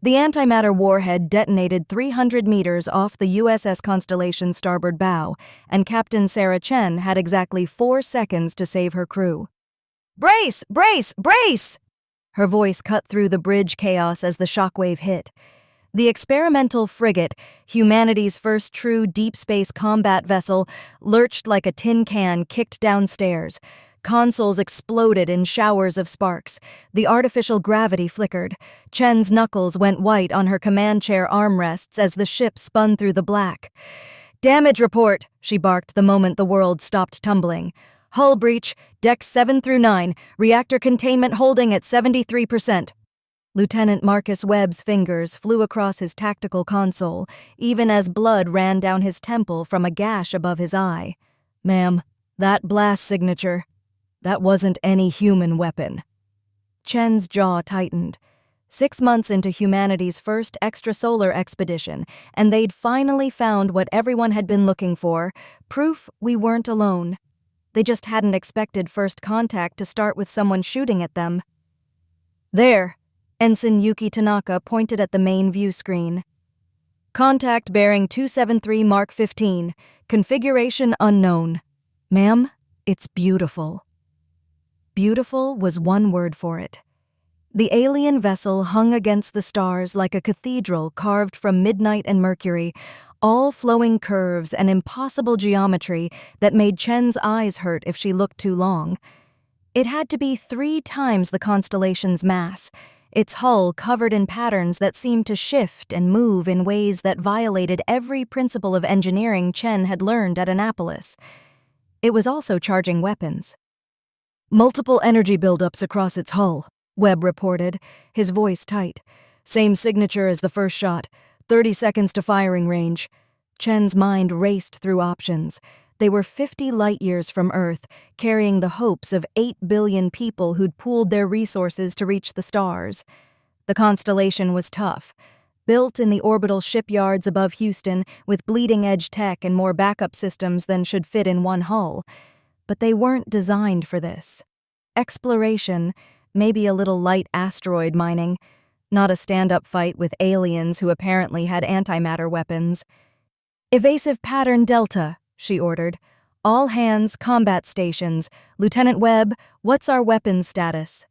The antimatter warhead detonated 300 meters off the USS Constellation's starboard bow, and Captain Sarah Chen had exactly 4 seconds to save her crew. "Brace! Brace! Brace!" Her voice cut through the bridge chaos as the shockwave hit. The experimental frigate, humanity's first true deep space combat vessel, lurched like a tin can kicked downstairs. Consoles exploded in showers of sparks. The artificial gravity flickered. Chen's knuckles went white on her command chair armrests as the ship spun through the black. "Damage report," she barked the moment the world stopped tumbling. "Hull breach, decks 7 through 9, reactor containment holding at 73%. Lieutenant Marcus Webb's fingers flew across his tactical console, even as blood ran down his temple from a gash above his eye. "Ma'am, that blast signature, that wasn't any human weapon." Chen's jaw tightened. 6 months into humanity's first extrasolar expedition, and they'd finally found what everyone had been looking for, proof we weren't alone. They just hadn't expected first contact to start with someone shooting at them. "There," Ensign Yuki Tanaka pointed at the main view screen. "Contact bearing 273 Mark 15, configuration unknown. Ma'am, it's beautiful." Beautiful was one word for it. The alien vessel hung against the stars like a cathedral carved from midnight and Mercury, all flowing curves and impossible geometry that made Chen's eyes hurt if she looked too long. It had to be 3 times the Constellation's mass, its hull covered in patterns that seemed to shift and move in ways that violated every principle of engineering Chen had learned at Annapolis. It was also charging weapons. "Multiple energy buildups across its hull," Webb reported, his voice tight. "Same signature as the first shot, 30 seconds to firing range." Chen's mind raced through options. They were 50 light-years from Earth, carrying the hopes of 8 billion people who'd pooled their resources to reach the stars. The Constellation was tough. Built in the orbital shipyards above Houston, with bleeding-edge tech and more backup systems than should fit in one hull. But they weren't designed for this. Exploration, maybe a little light asteroid mining, not a stand-up fight with aliens who apparently had antimatter weapons. "Evasive pattern Delta," she ordered. "All hands, combat stations. Lieutenant Webb, what's our weapons status?"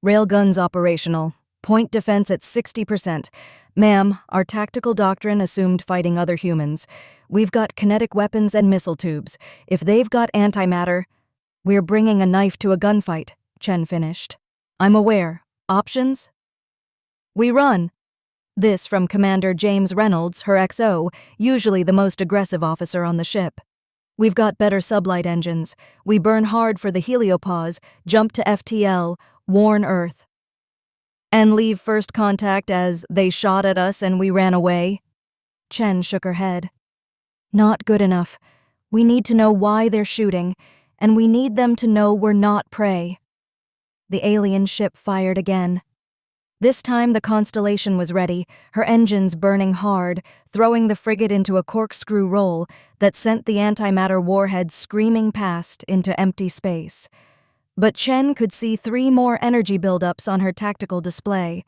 "Railguns operational. Point defense at 60%. Ma'am, our tactical doctrine assumed fighting other humans. We've got kinetic weapons and missile tubes. If they've got antimatter..." "We're bringing a knife to a gunfight," Chen finished. "I'm aware. Options?" "We run." This from Commander James Reynolds, her XO, usually the most aggressive officer on the ship. "We've got better sublight engines. We burn hard for the heliopause, jump to FTL, warn Earth." "And leave first contact as they shot at us and we ran away?" Chen shook her head. "Not good enough. We need to know why they're shooting, and we need them to know we're not prey." The alien ship fired again. This time the Constellation was ready, her engines burning hard, throwing the frigate into a corkscrew roll that sent the antimatter warhead screaming past into empty space. But Chen could see 3 more energy buildups on her tactical display.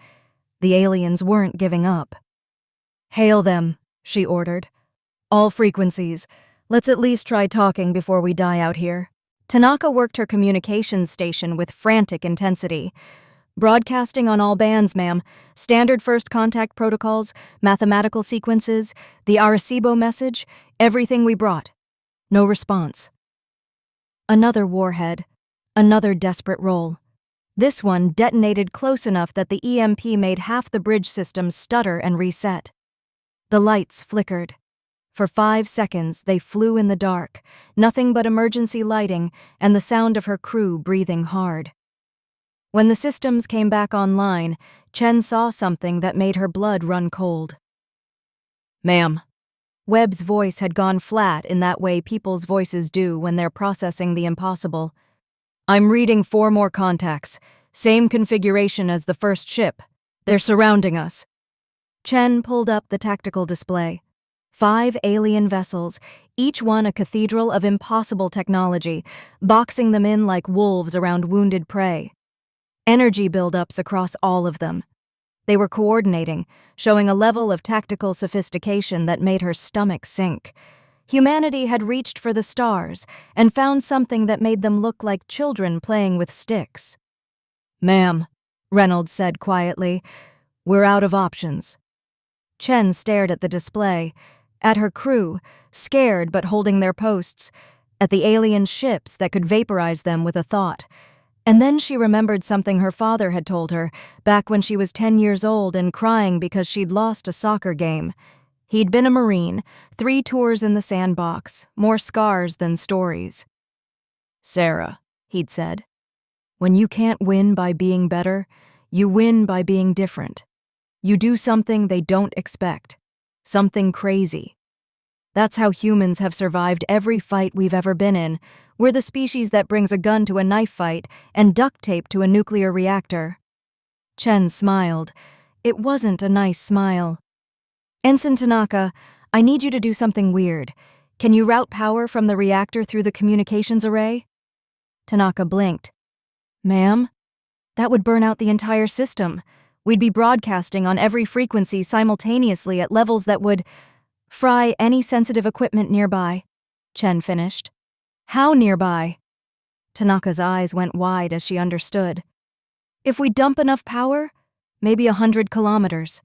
The aliens weren't giving up. "Hail them," she ordered. "All frequencies. Let's at least try talking before we die out here." Tanaka worked her communications station with frantic intensity. "Broadcasting on all bands, ma'am. Standard first contact protocols, mathematical sequences, the Arecibo message, everything we brought." No response. Another warhead. Another desperate roll. This one detonated close enough that the EMP made half the bridge systems stutter and reset. The lights flickered. For 5 seconds, they flew in the dark, nothing but emergency lighting and the sound of her crew breathing hard. When the systems came back online, Chen saw something that made her blood run cold. "Ma'am." Webb's voice had gone flat in that way people's voices do when they're processing the impossible. "I'm reading 4 more contacts, same configuration as the first ship. They're surrounding us." Chen pulled up the tactical display. 5 alien vessels, each one a cathedral of impossible technology, boxing them in like wolves around wounded prey. Energy buildups across all of them. They were coordinating, showing a level of tactical sophistication that made her stomach sink. Humanity had reached for the stars and found something that made them look like children playing with sticks. "Ma'am," Reynolds said quietly, "we're out of options." Chen stared at the display, at her crew, scared but holding their posts, at the alien ships that could vaporize them with a thought. And then she remembered something her father had told her back when she was 10 years old and crying because she'd lost a soccer game. He'd been a Marine, 3 tours in the sandbox, more scars than stories. "Sarah," he'd said, "when you can't win by being better, you win by being different. You do something they don't expect, something crazy. That's how humans have survived every fight we've ever been in. We're the species that brings a gun to a knife fight and duct tape to a nuclear reactor." Chen smiled. It wasn't a nice smile. "Ensign Tanaka, I need you to do something weird. Can you route power from the reactor through the communications array?" Tanaka blinked. "Ma'am? That would burn out the entire system. We'd be broadcasting on every frequency simultaneously at levels that would fry any sensitive equipment nearby," Chen finished. "How nearby?" Tanaka's eyes went wide as she understood. "If we dump enough power, maybe 100 kilometers.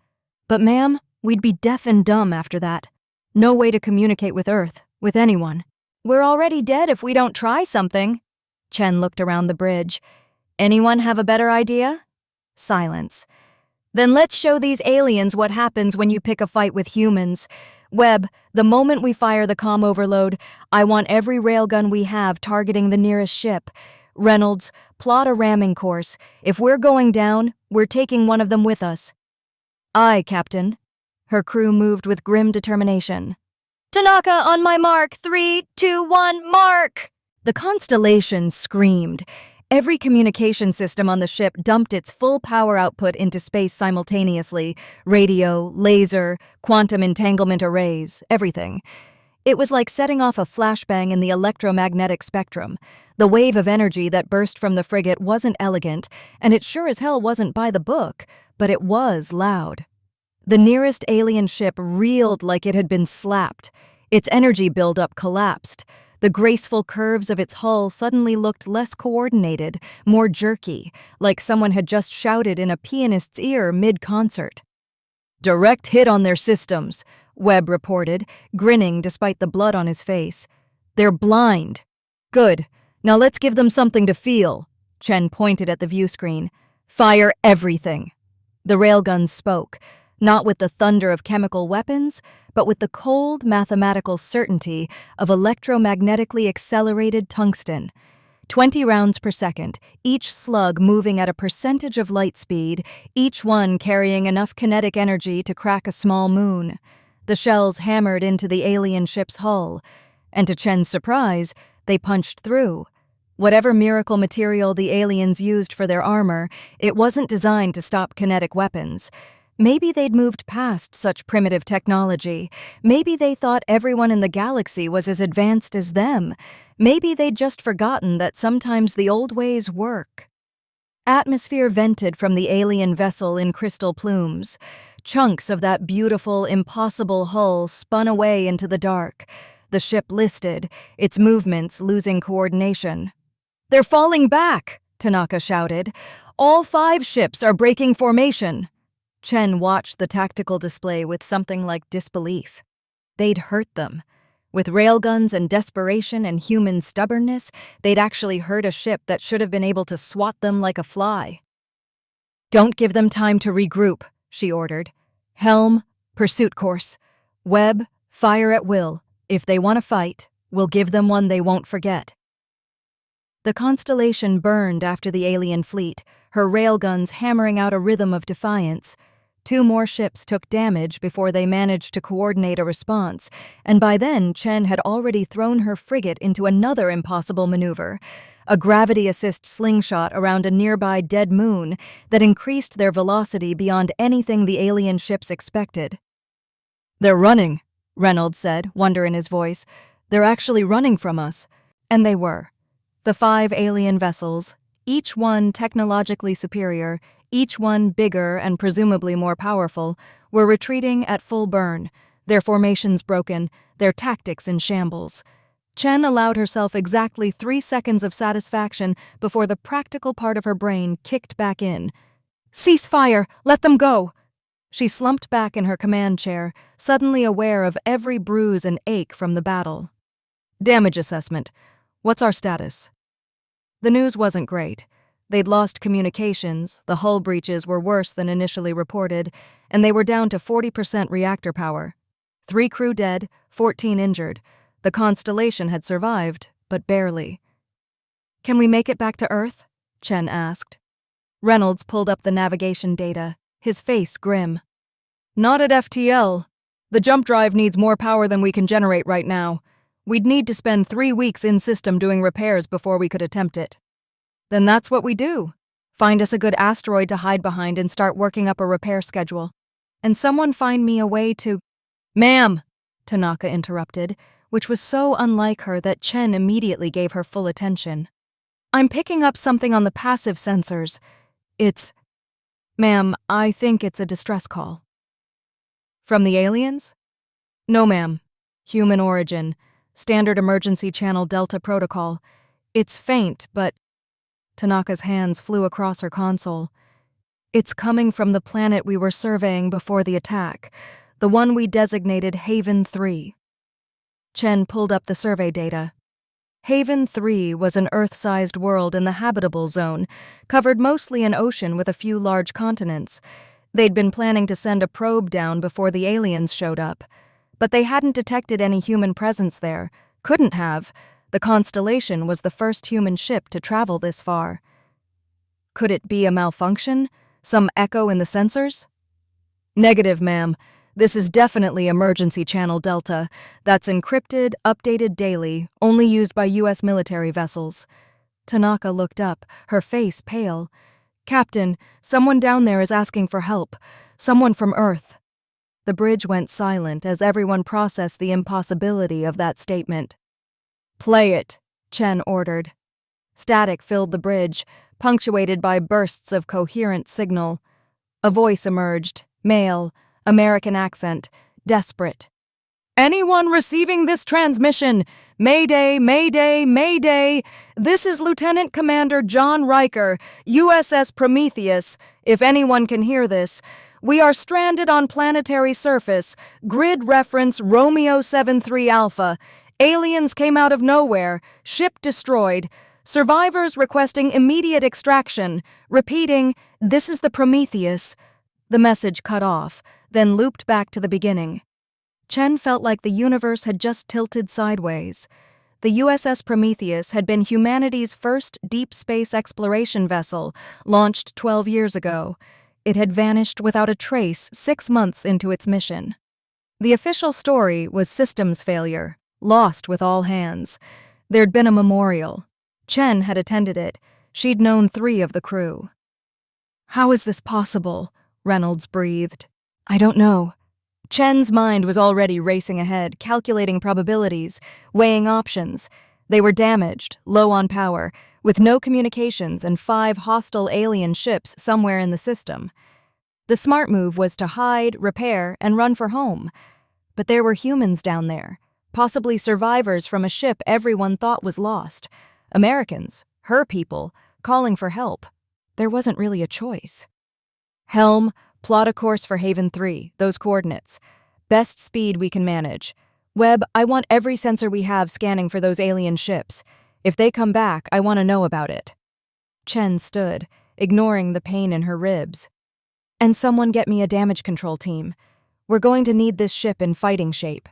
But ma'am, we'd be deaf and dumb after that. No way to communicate with Earth, with anyone. We're already dead if we don't try something." Chen looked around the bridge. "Anyone have a better idea?" Silence. "Then let's show these aliens what happens when you pick a fight with humans. Webb, the moment we fire the comm overload, I want every railgun we have targeting the nearest ship. Reynolds, plot a ramming course. If we're going down, we're taking one of them with us." "Aye, Captain." Her crew moved with grim determination. "Tanaka, on my mark. 3, 2, 1, mark!" The Constellation screamed. Every communication system on the ship dumped its full power output into space simultaneously. Radio, laser, quantum entanglement arrays, everything. It was like setting off a flashbang in the electromagnetic spectrum. The wave of energy that burst from the frigate wasn't elegant, and it sure as hell wasn't by the book, but it was loud. The nearest alien ship reeled like it had been slapped. Its energy buildup collapsed. The graceful curves of its hull suddenly looked less coordinated, more jerky, like someone had just shouted in a pianist's ear mid-concert. "Direct hit on their systems," Webb reported, grinning despite the blood on his face. "They're blind." "Good. Now let's give them something to feel." Chen pointed at the view screen. "Fire everything." The railguns spoke, not with the thunder of chemical weapons, but with the cold, mathematical certainty of electromagnetically accelerated tungsten. 20 rounds per second, each slug moving at a percentage of light speed, each one carrying enough kinetic energy to crack a small moon. The shells hammered into the alien ship's hull, and to Chen's surprise, they punched through. Whatever miracle material the aliens used for their armor, it wasn't designed to stop kinetic weapons. Maybe they'd moved past such primitive technology. Maybe they thought everyone in the galaxy was as advanced as them. Maybe they'd just forgotten that sometimes the old ways work. Atmosphere vented from the alien vessel in crystal plumes. Chunks of that beautiful, impossible hull spun away into the dark. The ship listed, its movements losing coordination. "They're falling back," Tanaka shouted. "All 5 ships are breaking formation." Chen watched the tactical display with something like disbelief. They'd hurt them. With railguns and desperation and human stubbornness, they'd actually hurt a ship that should have been able to swat them like a fly. "Don't give them time to regroup," she ordered. "Helm, pursuit course. Webb, fire at will. If they want to fight, we'll give them one they won't forget." The Constellation burned after the alien fleet, her railguns hammering out a rhythm of defiance. 2 more ships took damage before they managed to coordinate a response, and by then Chen had already thrown her frigate into another impossible maneuver, a gravity-assist slingshot around a nearby dead moon that increased their velocity beyond anything the alien ships expected. "They're running," Reynolds said, wonder in his voice. "They're actually running from us." And they were. The 5 alien vessels, each one technologically superior, each one bigger and presumably more powerful, were retreating at full burn, their formations broken, their tactics in shambles. Chen allowed herself exactly 3 seconds of satisfaction before the practical part of her brain kicked back in. "Cease fire! Let them go!" She slumped back in her command chair, suddenly aware of every bruise and ache from the battle. "Damage assessment. What's our status?" The news wasn't great. They'd lost communications, the hull breaches were worse than initially reported, and they were down to 40% reactor power. 3 crew dead, 14 injured. The Constellation had survived, but barely. "Can we make it back to Earth?" Chen asked. Reynolds pulled up the navigation data, his face grim. "Not at FTL. The jump drive needs more power than we can generate right now. We'd need to spend 3 weeks in system doing repairs before we could attempt it." "Then that's what we do. Find us a good asteroid to hide behind and start working up a repair schedule. And someone find me a way to—" "Ma'am," Tanaka interrupted, which was so unlike her that Chen immediately gave her full attention. "I'm picking up something on the passive sensors. Ma'am, I think it's a distress call." "From the aliens?" "No, ma'am. Human origin. Standard emergency channel Delta protocol. It's faint, but—" Tanaka's hands flew across her console. "It's coming from the planet we were surveying before the attack, the one we designated Haven 3. Chen pulled up the survey data. Haven 3 was an Earth-sized world in the habitable zone, covered mostly in ocean with a few large continents. They'd been planning to send a probe down before the aliens showed up. But they hadn't detected any human presence there. Couldn't have. The Constellation was the first human ship to travel this far. Could it be a malfunction? Some echo in the sensors? "Negative, ma'am. This is definitely emergency channel Delta. That's encrypted, updated daily, only used by U.S. military vessels." Tanaka looked up, her face pale. "Captain, someone down there is asking for help. Someone from Earth." The bridge went silent as everyone processed the impossibility of that statement. "Play it," Chen ordered. Static filled the bridge, punctuated by bursts of coherent signal. A voice emerged, male, American accent, desperate. "Anyone receiving this transmission? Mayday, mayday, mayday! This is Lieutenant Commander John Riker, USS Prometheus. If anyone can hear this, we are stranded on planetary surface, grid reference Romeo 73 Alpha. Aliens came out of nowhere, ship destroyed. Survivors requesting immediate extraction. Repeating, this is the Prometheus." The message cut off, then looped back to the beginning. Chen felt like the universe had just tilted sideways. The USS Prometheus had been humanity's first deep space exploration vessel, launched 12 years ago. It had vanished without a trace 6 months into its mission. The official story was systems failure, lost with all hands. There'd been a memorial. Chen had attended it. She'd known 3 of the crew. "How is this possible?" Reynolds breathed. "I don't know." Chen's mind was already racing ahead, calculating probabilities, weighing options. They were damaged, low on power, with no communications and 5 hostile alien ships somewhere in the system. The smart move was to hide, repair, and run for home. But there were humans down there, possibly survivors from a ship everyone thought was lost. Americans, her people, calling for help. There wasn't really a choice. "Helm, plot a course for Haven 3, those coordinates. Best speed we can manage. Webb, I want every sensor we have scanning for those alien ships. If they come back, I want to know about it." Chen stood, ignoring the pain in her ribs. "And someone get me a damage control team. We're going to need this ship in fighting shape."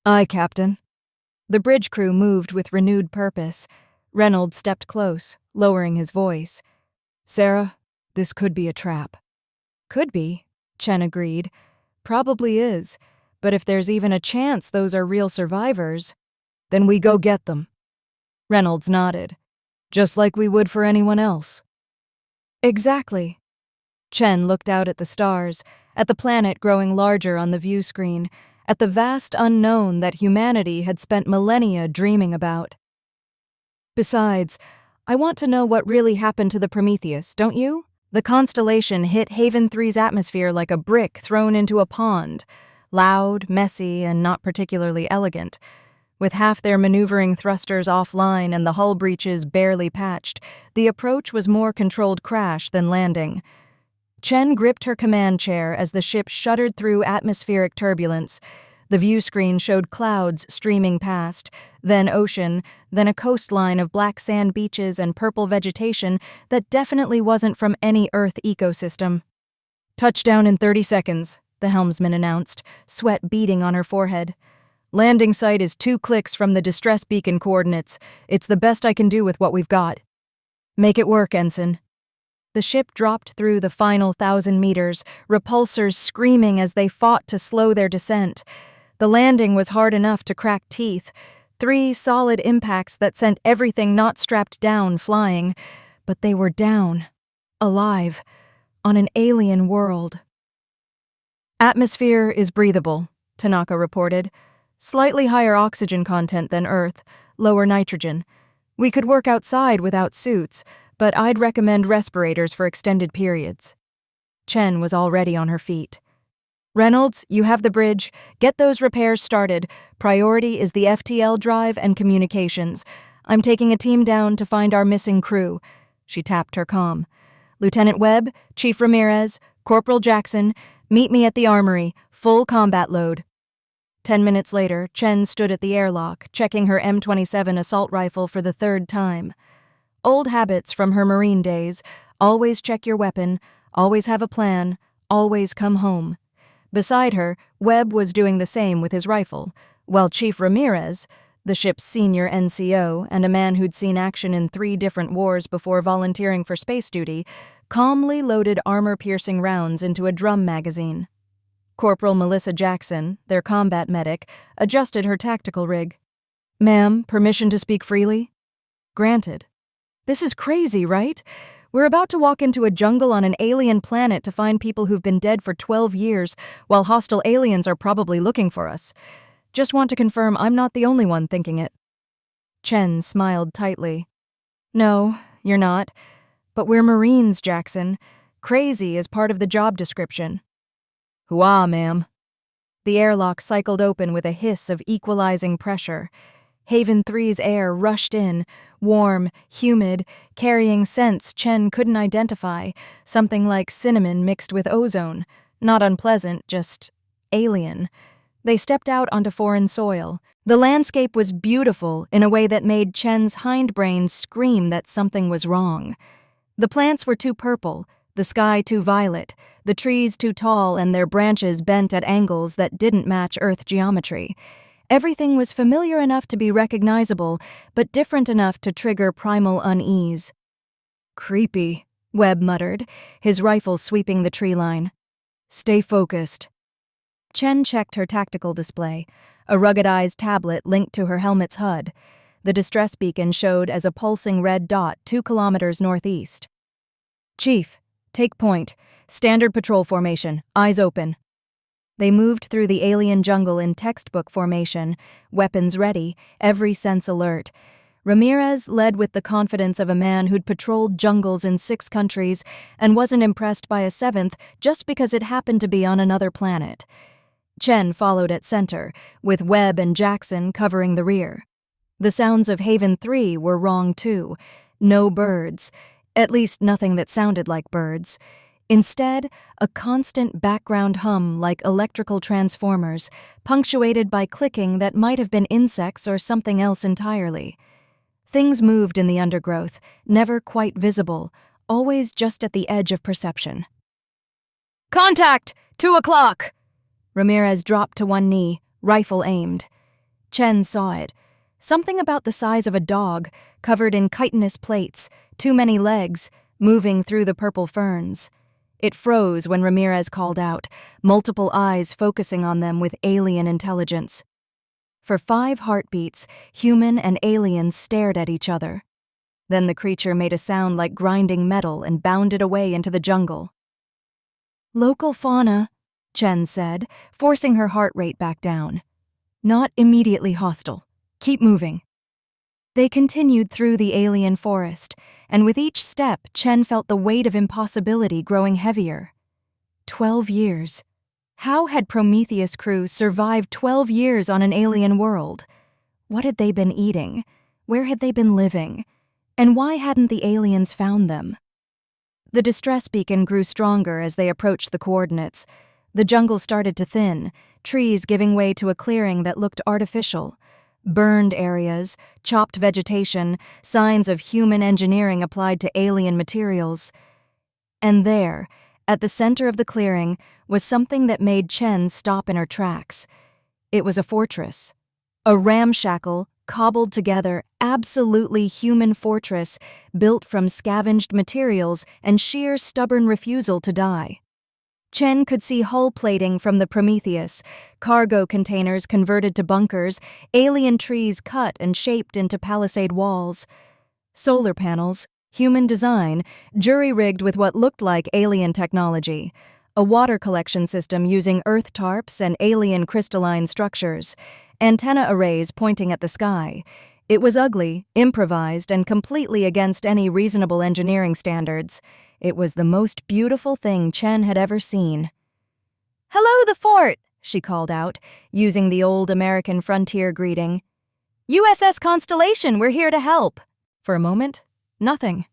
"Aye, Captain." The bridge crew moved with renewed purpose. Reynolds stepped close, lowering his voice. "Sarah, this could be a trap." "Could be," Chen agreed. "Probably is. But if there's even a chance those are real survivors, then we go get them." Reynolds nodded. "Just like we would for anyone else." "Exactly." Chen looked out at the stars, at the planet growing larger on the view screen, at the vast unknown that humanity had spent millennia dreaming about. "Besides, I want to know what really happened to the Prometheus, don't you?" The Constellation hit Haven 3's atmosphere like a brick thrown into a pond, loud, messy, and not particularly elegant. With half their maneuvering thrusters offline and the hull breaches barely patched, the approach was more controlled crash than landing. Chen gripped her command chair as the ship shuddered through atmospheric turbulence. The view screen showed clouds streaming past, then ocean, then a coastline of black sand beaches and purple vegetation that definitely wasn't from any Earth ecosystem. "Touchdown in 30 seconds, the helmsman announced, sweat beading on her forehead. "Landing site is 2 clicks from the distress beacon coordinates. It's the best I can do with what we've got." "Make it work, Ensign." The ship dropped through the final 1,000 meters, repulsors screaming as they fought to slow their descent. The landing was hard enough to crack teeth, 3 solid impacts that sent everything not strapped down flying. But they were down, alive, on an alien world. "Atmosphere is breathable," Tanaka reported. "Slightly higher oxygen content than Earth, lower nitrogen. We could work outside without suits, but I'd recommend respirators for extended periods." Chen was already on her feet. "Reynolds, you have the bridge. Get those repairs started. Priority is the FTL drive and communications. I'm taking a team down to find our missing crew." She tapped her comm. "Lieutenant Webb, Chief Ramirez, Corporal Jackson, meet me at the armory, full combat load." 10 minutes later, Chen stood at the airlock, checking her M27 assault rifle for the 3rd time. Old habits from her Marine days: always check your weapon, always have a plan, always come home. Beside her, Webb was doing the same with his rifle, while Chief Ramirez, the ship's senior NCO and a man who'd seen action in 3 different wars before volunteering for space duty, calmly loaded armor-piercing rounds into a drum magazine. Corporal Melissa Jackson, their combat medic, adjusted her tactical rig. "Ma'am, permission to speak freely?" "Granted." "This is crazy, right? We're about to walk into a jungle on an alien planet to find people who've been dead for 12 years, while hostile aliens are probably looking for us. Just want to confirm I'm not the only one thinking it." Chen smiled tightly. "No, you're not. But we're Marines, Jackson. Crazy is part of the job description." "Hoo-ah, ma'am." The airlock cycled open with a hiss of equalizing pressure. Haven 3's air rushed in, warm, humid, carrying scents Chen couldn't identify, something like cinnamon mixed with ozone. Not unpleasant, just alien. They stepped out onto foreign soil. The landscape was beautiful in a way that made Chen's hindbrain scream that something was wrong. The plants were too purple, the sky too violet, the trees too tall and their branches bent at angles that didn't match Earth geometry. Everything was familiar enough to be recognizable, but different enough to trigger primal unease. "Creepy," Webb muttered, his rifle sweeping the tree line. "Stay focused." Chen checked her tactical display, a ruggedized tablet linked to her helmet's HUD. The distress beacon showed as a pulsing red dot 2 kilometers northeast. "Chief, take point. Standard patrol formation. Eyes open." They moved through the alien jungle in textbook formation, weapons ready, every sense alert. Ramirez led with the confidence of a man who'd patrolled jungles in 6 countries and wasn't impressed by a 7th just because it happened to be on another planet. Chen followed at center, with Webb and Jackson covering the rear. The sounds of Haven 3 were wrong too. No birds, at least nothing that sounded like birds. Instead, a constant background hum like electrical transformers, punctuated by clicking that might have been insects or something else entirely. Things moved in the undergrowth, never quite visible, always just at the edge of perception. "Contact! 2 o'clock!" Ramirez dropped to one knee, rifle aimed. Chen saw it. Something about the size of a dog, covered in chitinous plates, too many legs, moving through the purple ferns. It froze when Ramirez called out, multiple eyes focusing on them with alien intelligence. For 5 heartbeats, human and alien stared at each other. Then the creature made a sound like grinding metal and bounded away into the jungle. "Local fauna," Chen said, forcing her heart rate back down. "Not immediately hostile. Keep moving." They continued through the alien forest, and with each step, Chen felt the weight of impossibility growing heavier. 12 years. How had Prometheus crew survived 12 years on an alien world? What had they been eating? Where had they been living? And why hadn't the aliens found them? The distress beacon grew stronger as they approached the coordinates. The jungle started to thin, trees giving way to a clearing that looked artificial. Burned areas, chopped vegetation, signs of human engineering applied to alien materials. And there, at the center of the clearing, was something that made Chen stop in her tracks. It was a fortress. A ramshackle, cobbled together, absolutely human fortress built from scavenged materials and sheer stubborn refusal to die. Chen could see hull plating from the Prometheus, cargo containers converted to bunkers, alien trees cut and shaped into palisade walls. Solar panels, human design, jury-rigged with what looked like alien technology. A water collection system using earth tarps and alien crystalline structures. Antenna arrays pointing at the sky. It was ugly, improvised, and completely against any reasonable engineering standards. It was the most beautiful thing Chen had ever seen. "Hello, the fort!" she called out, using the old American frontier greeting. "USS Constellation, we're here to help." For a moment, nothing.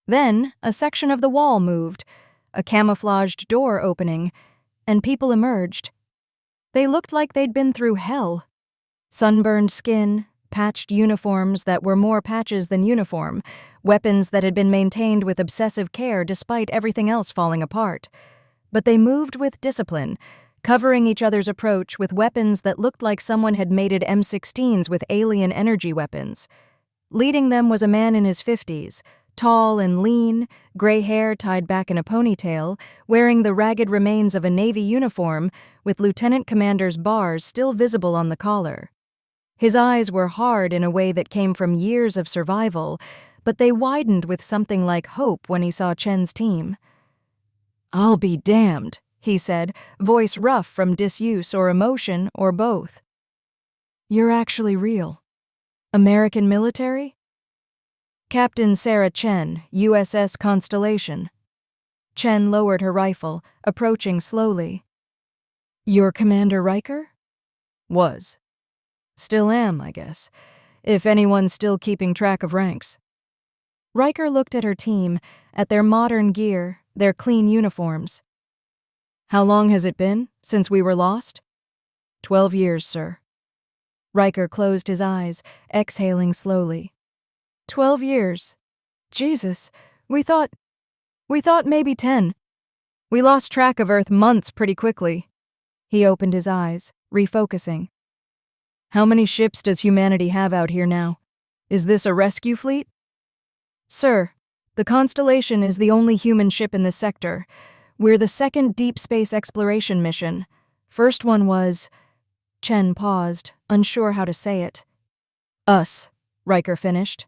Then, a section of the wall moved, a camouflaged door opening, and people emerged. They looked like they'd been through hell. Sunburned skin, patched uniforms that were more patches than uniform, weapons that had been maintained with obsessive care despite everything else falling apart. But they moved with discipline, covering each other's approach with weapons that looked like someone had mated M16s with alien energy weapons. Leading them was a man in his 50s, tall and lean, gray hair tied back in a ponytail, wearing the ragged remains of a Navy uniform with Lieutenant Commander's bars still visible on the collar. His eyes were hard in a way that came from years of survival, but they widened with something like hope when he saw Chen's team. "I'll be damned," he said, voice rough from disuse or emotion or both. "You're actually real. American military?" "Captain Sarah Chen, USS Constellation." Chen lowered her rifle, approaching slowly. "You're Commander Riker?" "Was. Still am, I guess, if anyone's still keeping track of ranks." Riker looked at her team, at their modern gear, their clean uniforms. "How long has it been since we were lost?" 12 years, sir." Riker closed his eyes, exhaling slowly. 12 years. Jesus, we thought maybe 10. We lost track of Earth months pretty quickly." He opened his eyes, refocusing. "How many ships does humanity have out here now? Is this a rescue fleet?" "Sir, the Constellation is the only human ship in this sector. We're the second deep space exploration mission. First one was..." Chen paused, unsure how to say it. "Us," Riker finished.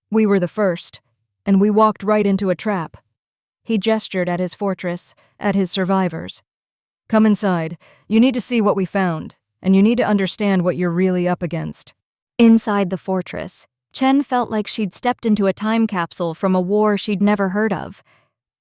"We were the first, and we walked right into a trap." He gestured at his fortress, at his survivors. "Come inside. You need to see what we found, and you need to understand what you're really up against." Inside the fortress, Chen felt like she'd stepped into a time capsule from a war she'd never heard of.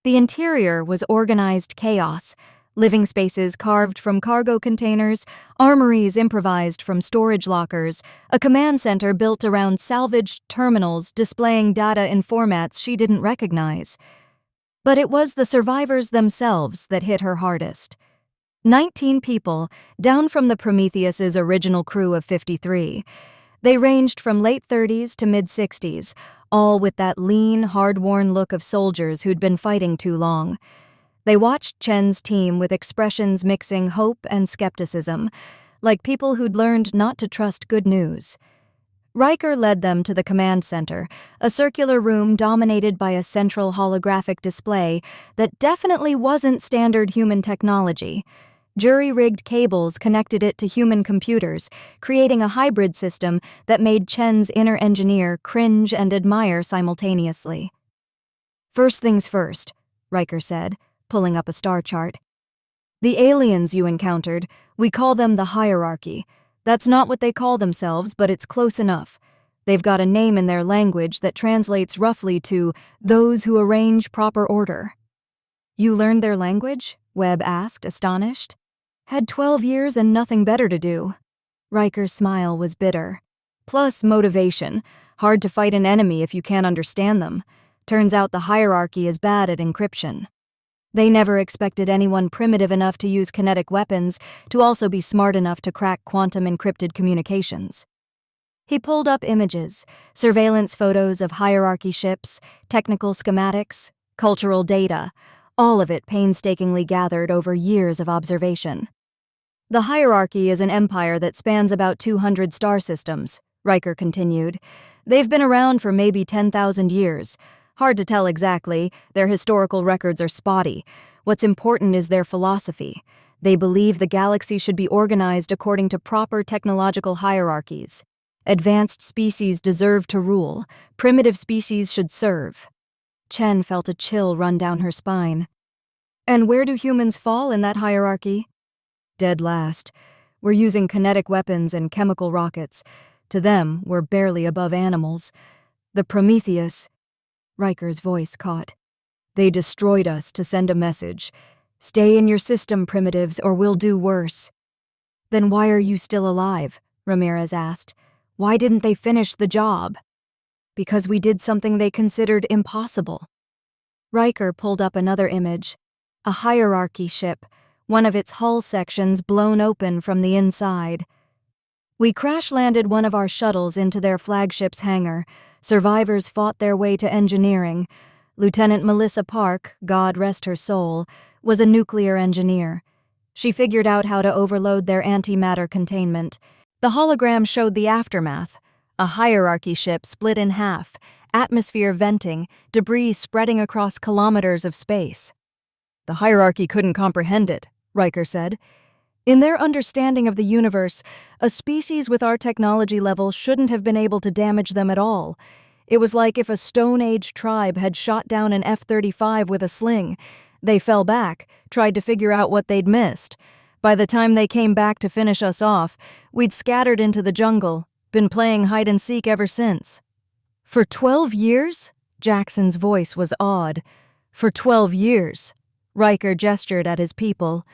The interior was organized chaos, living spaces carved from cargo containers, armories improvised from storage lockers, a command center built around salvaged terminals displaying data in formats she didn't recognize. But it was the survivors themselves that hit her hardest. 19 people, down from the Prometheus's original crew of 53. They ranged from late 30s to mid-60s, all with that lean, hard-worn look of soldiers who'd been fighting too long. They watched Chen's team with expressions mixing hope and skepticism, like people who'd learned not to trust good news. Riker led them to the command center, a circular room dominated by a central holographic display that definitely wasn't standard human technology. Jury-rigged cables connected it to human computers, creating a hybrid system that made Chen's inner engineer cringe and admire simultaneously. "First things first," Riker said, pulling up a star chart. "The aliens you encountered, we call them the hierarchy. That's not what they call themselves, but it's close enough. They've got a name in their language that translates roughly to those who arrange proper order. You learned their language? Webb asked, astonished. Had 12 years and nothing better to do. Riker's smile was bitter. Plus motivation. Hard to fight an enemy if you can't understand them. Turns out the hierarchy is bad at encryption. They never expected anyone primitive enough to use kinetic weapons to also be smart enough to crack quantum encrypted communications. He pulled up images, surveillance photos of hierarchy ships, technical schematics, cultural data, all of it painstakingly gathered over years of observation. The hierarchy is an empire that spans about 200 star systems, Riker continued. They've been around for maybe 10,000 years. Hard to tell exactly, their historical records are spotty. What's important is their philosophy. They believe the galaxy should be organized according to proper technological hierarchies. Advanced species deserve to rule. Primitive species should serve. Chen felt a chill run down her spine. And where do humans fall in that hierarchy? Dead last. We're using kinetic weapons and chemical rockets. To them, we're barely above animals. The Prometheus... Riker's voice caught. They destroyed us to send a message. Stay in your system, primitives, or we'll do worse. Then why are you still alive? Ramirez asked. Why didn't they finish the job? Because we did something they considered impossible. Riker pulled up another image. A hierarchy ship, one of its hull sections blown open from the inside. We crash-landed one of our shuttles into their flagship's hangar. Survivors fought their way to engineering. Lieutenant Melissa Park, God rest her soul, was a nuclear engineer. She figured out how to overload their antimatter containment. The hologram showed the aftermath. A hierarchy ship split in half, atmosphere venting, debris spreading across kilometers of space. The hierarchy couldn't comprehend it, Riker said. In their understanding of the universe, a species with our technology level shouldn't have been able to damage them at all. It was like if a Stone Age tribe had shot down an F-35 with a sling. They fell back, tried to figure out what they'd missed. By the time they came back to finish us off, we'd scattered into the jungle, been playing hide-and-seek ever since. For 12 years? Jackson's voice was awed. For 12 years. Riker gestured at his people.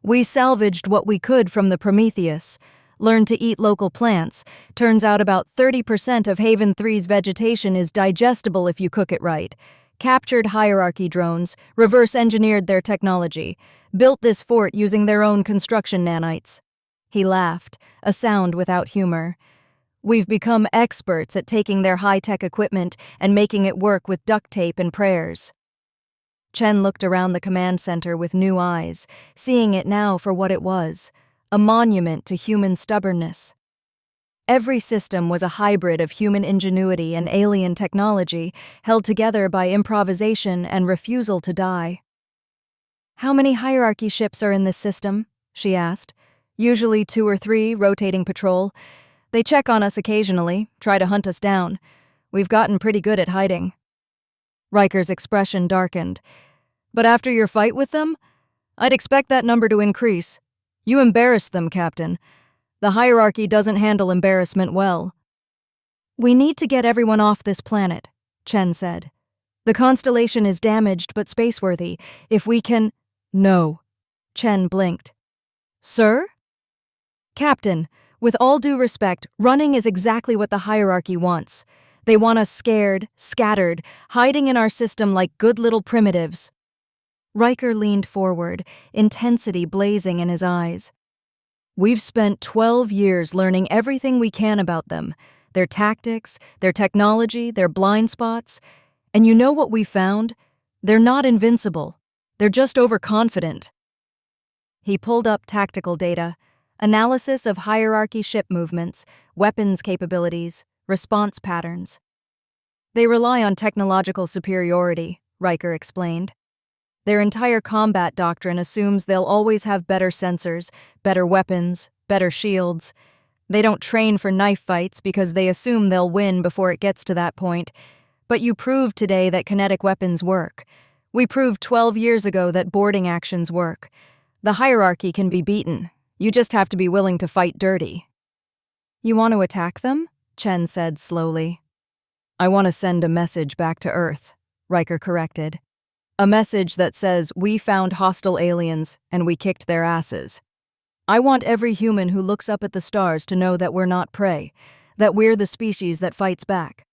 We salvaged what we could from the Prometheus, learned to eat local plants. Turns out about 30% of Haven 3's vegetation is digestible if you cook it right. Captured hierarchy drones, reverse-engineered their technology, built this fort using their own construction nanites. He laughed, a sound without humor. We've become experts at taking their high-tech equipment and making it work with duct tape and prayers. Chen looked around the command center with new eyes, seeing it now for what it was, a monument to human stubbornness. Every system was a hybrid of human ingenuity and alien technology, held together by improvisation and refusal to die. How many hierarchy ships are in this system? She asked. Usually 2 or 3, rotating patrol. They check on us occasionally, try to hunt us down. We've gotten pretty good at hiding. Riker's expression darkened. But after your fight with them, I'd expect that number to increase. You embarrassed them, Captain. The hierarchy doesn't handle embarrassment well. We need to get everyone off this planet, Chen said. The Constellation is damaged but spaceworthy. If we can... No. Chen blinked. Sir? Captain, with all due respect, running is exactly what the hierarchy wants. They want us scared, scattered, hiding in our system like good little primitives. Riker leaned forward, intensity blazing in his eyes. We've spent 12 years learning everything we can about them, their tactics, their technology, their blind spots. And you know what we found? They're not invincible. They're just overconfident. He pulled up tactical data, analysis of hierarchy ship movements, weapons capabilities, response patterns. They rely on technological superiority, Riker explained. Their entire combat doctrine assumes they'll always have better sensors, better weapons, better shields. They don't train for knife fights because they assume they'll win before it gets to that point. But you proved today that kinetic weapons work. We proved 12 years ago that boarding actions work. The hierarchy can be beaten. You just have to be willing to fight dirty. You want to attack them? Chen said slowly. I want to send a message back to Earth, Riker corrected. A message that says we found hostile aliens and we kicked their asses. I want every human who looks up at the stars to know that we're not prey, that we're the species that fights back.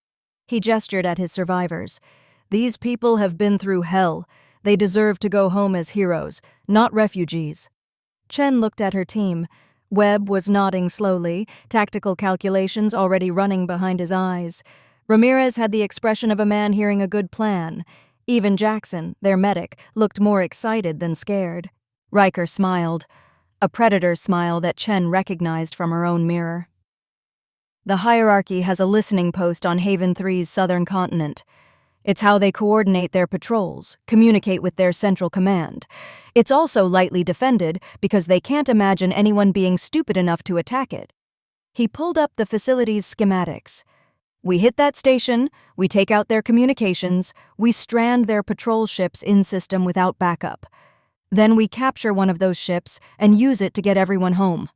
He gestured at his survivors. These people have been through hell. They deserve to go home as heroes, not refugees. Chen looked at her team. Webb was nodding slowly, tactical calculations already running behind his eyes. Ramirez had the expression of a man hearing a good plan. Even Jackson, their medic, looked more excited than scared. Riker smiled, a predator's smile that Chen recognized from her own mirror. The hierarchy has a listening post on Haven 3's southern continent. It's how they coordinate their patrols, communicate with their central command. It's also lightly defended because they can't imagine anyone being stupid enough to attack it. He pulled up the facility's schematics. We hit that station, we take out their communications, we strand their patrol ships in system without backup. Then we capture one of those ships and use it to get everyone home.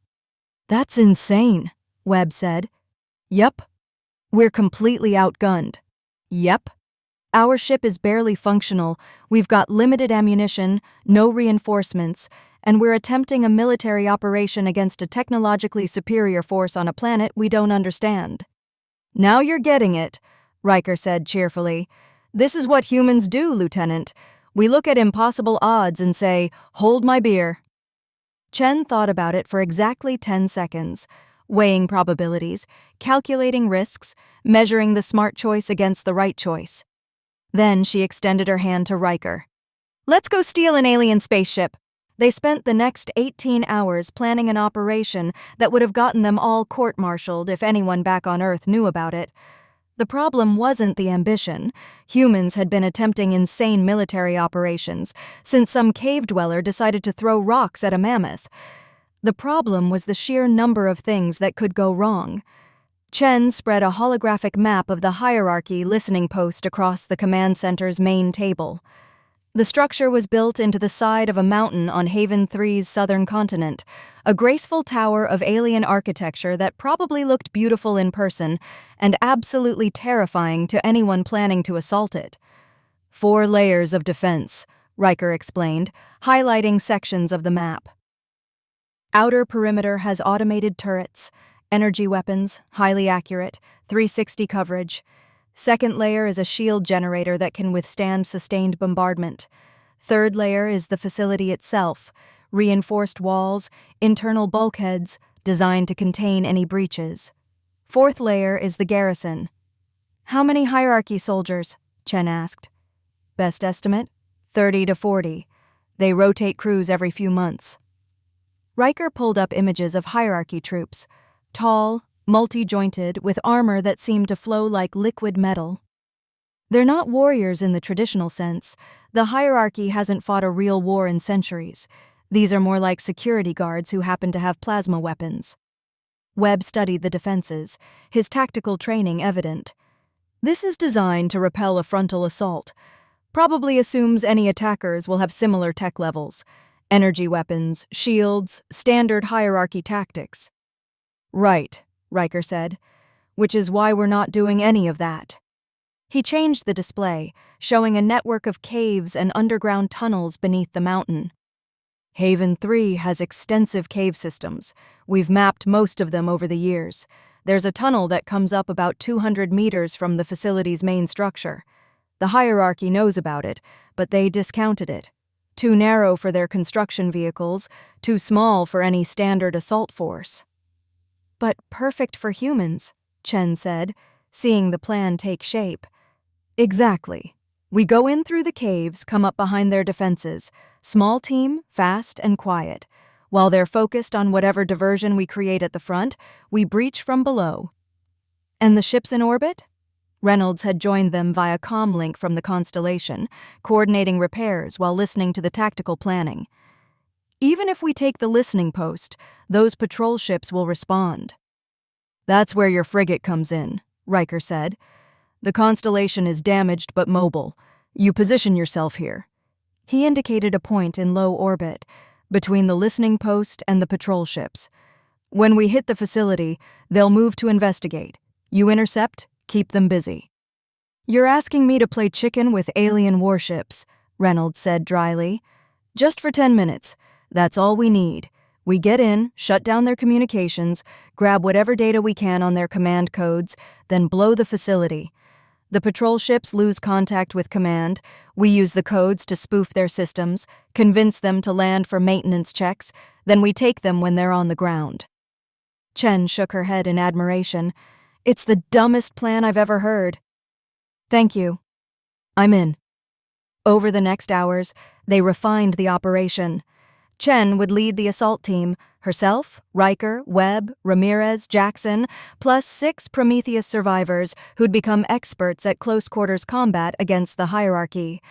That's insane, Webb said. Yup. We're completely outgunned. Yep. Our ship is barely functional, we've got limited ammunition, no reinforcements, and we're attempting a military operation against a technologically superior force on a planet we don't understand. Now you're getting it, Riker said cheerfully. This is what humans do, Lieutenant. We look at impossible odds and say, hold my beer. Chen thought about it for exactly 10 seconds, weighing probabilities, calculating risks, measuring the smart choice against the right choice. Then she extended her hand to Riker. Let's go steal an alien spaceship. They spent the next 18 hours planning an operation that would have gotten them all court-martialed if anyone back on Earth knew about it. The problem wasn't the ambition. Humans had been attempting insane military operations since some cave dweller decided to throw rocks at a mammoth. The problem was the sheer number of things that could go wrong. Chen spread a holographic map of the hierarchy listening post across the command center's main table. The structure was built into the side of a mountain on Haven 3's southern continent, a graceful tower of alien architecture that probably looked beautiful in person and absolutely terrifying to anyone planning to assault it. 4 layers of defense, Riker explained, highlighting sections of the map. Outer perimeter has automated turrets, energy weapons, highly accurate, 360 coverage. Second layer is a shield generator that can withstand sustained bombardment. Third layer is the facility itself, reinforced walls, internal bulkheads, designed to contain any breaches. Fourth layer is the garrison. How many hierarchy soldiers? Chen asked. Best estimate? 30 to 40. They rotate crews every few months. Riker pulled up images of hierarchy troops, tall, multi-jointed, with armor that seemed to flow like liquid metal. They're not warriors in the traditional sense. The hierarchy hasn't fought a real war in centuries. These are more like security guards who happen to have plasma weapons. Webb studied the defenses, his tactical training evident. This is designed to repel a frontal assault. Probably assumes any attackers will have similar tech levels. Energy weapons, shields, standard hierarchy tactics. Right, Riker said, which is why we're not doing any of that. He changed the display, showing a network of caves and underground tunnels beneath the mountain. Haven 3 has extensive cave systems. We've mapped most of them over the years. There's a tunnel that comes up about 200 meters from the facility's main structure. The hierarchy knows about it, but they discounted it. Too narrow for their construction vehicles, too small for any standard assault force. But perfect for humans, Chen said, seeing the plan take shape. Exactly. We go in through the caves, come up behind their defenses. Small team, fast and quiet. While they're focused on whatever diversion we create at the front, we breach from below. And the ships in orbit? Reynolds had joined them via comm link from the Constellation, coordinating repairs while listening to the tactical planning. Even if we take the listening post, those patrol ships will respond. That's where your frigate comes in, Riker said. The Constellation is damaged but mobile. You position yourself here. He indicated a point in low orbit, between the listening post and the patrol ships. When we hit the facility, they'll move to investigate. You intercept, keep them busy. You're asking me to play chicken with alien warships, Reynolds said dryly. Just for 10 minutes. That's all we need. We get in, shut down their communications, grab whatever data we can on their command codes, then blow the facility. The patrol ships lose contact with command. We use the codes to spoof their systems, convince them to land for maintenance checks, then we take them when they're on the ground. Chen shook her head in admiration. It's the dumbest plan I've ever heard. Thank you. I'm in. Over the next hours, they refined the operation. Chen would lead the assault team, herself, Riker, Webb, Ramirez, Jackson, plus 6 Prometheus survivors who'd become experts at close-quarters combat against the hierarchy.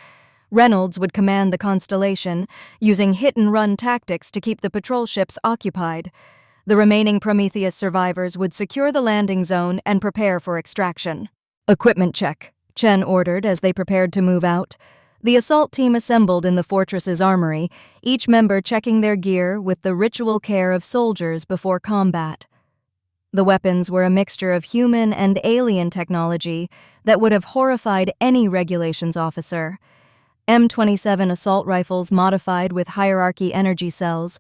Reynolds would command the Constellation, using hit-and-run tactics to keep the patrol ships occupied. The remaining Prometheus survivors would secure the landing zone and prepare for extraction. Equipment check, Chen ordered as they prepared to move out. The assault team assembled in the fortress's armory, each member checking their gear with the ritual care of soldiers before combat. The weapons were a mixture of human and alien technology that would have horrified any regulations officer. M27 assault rifles modified with hierarchy energy cells,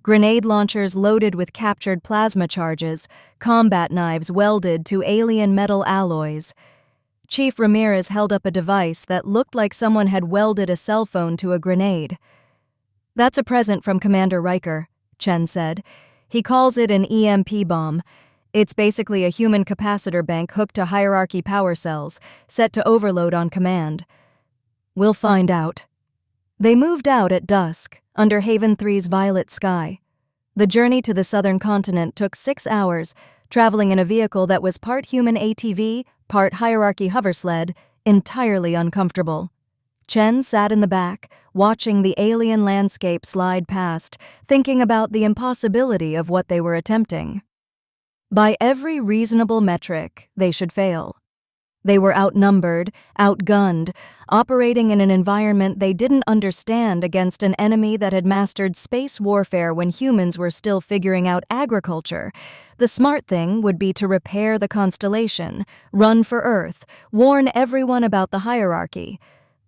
grenade launchers loaded with captured plasma charges, combat knives welded to alien metal alloys. Chief Ramirez held up a device that looked like someone had welded a cell phone to a grenade. That's a present from Commander Riker, Chen said. He calls it an EMP bomb. It's basically a human capacitor bank hooked to hierarchy power cells, set to overload on command. We'll find out. They moved out at dusk, under Haven 3's violet sky. The journey to the southern continent took 6 hours, traveling in a vehicle that was part human ATV, part hierarchy hoversled, entirely uncomfortable. Chen sat in the back, watching the alien landscape slide past, thinking about the impossibility of what they were attempting. By every reasonable metric, they should fail. They were outnumbered, outgunned, operating in an environment they didn't understand against an enemy that had mastered space warfare when humans were still figuring out agriculture. The smart thing would be to repair the Constellation, run for Earth, warn everyone about the hierarchy.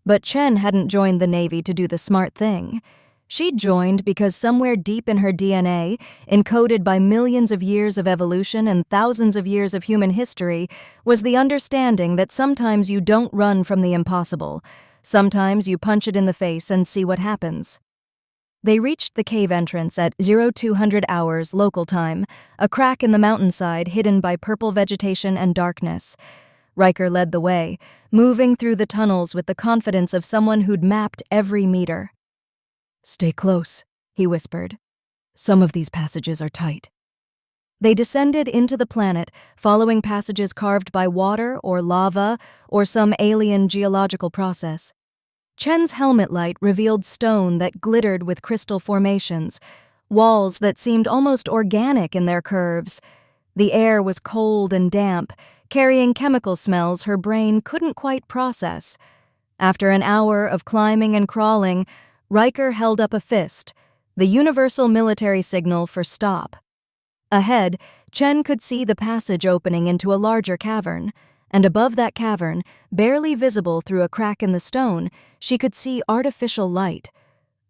But Chen hadn't joined the Navy to do the smart thing. She'd joined because somewhere deep in her DNA, encoded by millions of years of evolution and thousands of years of human history, was the understanding that sometimes you don't run from the impossible. Sometimes you punch it in the face and see what happens. They reached the cave entrance at 0200 hours local time, a crack in the mountainside hidden by purple vegetation and darkness. Riker led the way, moving through the tunnels with the confidence of someone who'd mapped every meter. Stay close, he whispered. Some of these passages are tight. They descended into the planet, following passages carved by water or lava or some alien geological process. Chen's helmet light revealed stone that glittered with crystal formations, walls that seemed almost organic in their curves. The air was cold and damp, carrying chemical smells her brain couldn't quite process. After an hour of climbing and crawling, Riker held up a fist, the universal military signal for stop. Ahead, Chen could see the passage opening into a larger cavern, and above that cavern, barely visible through a crack in the stone, she could see artificial light.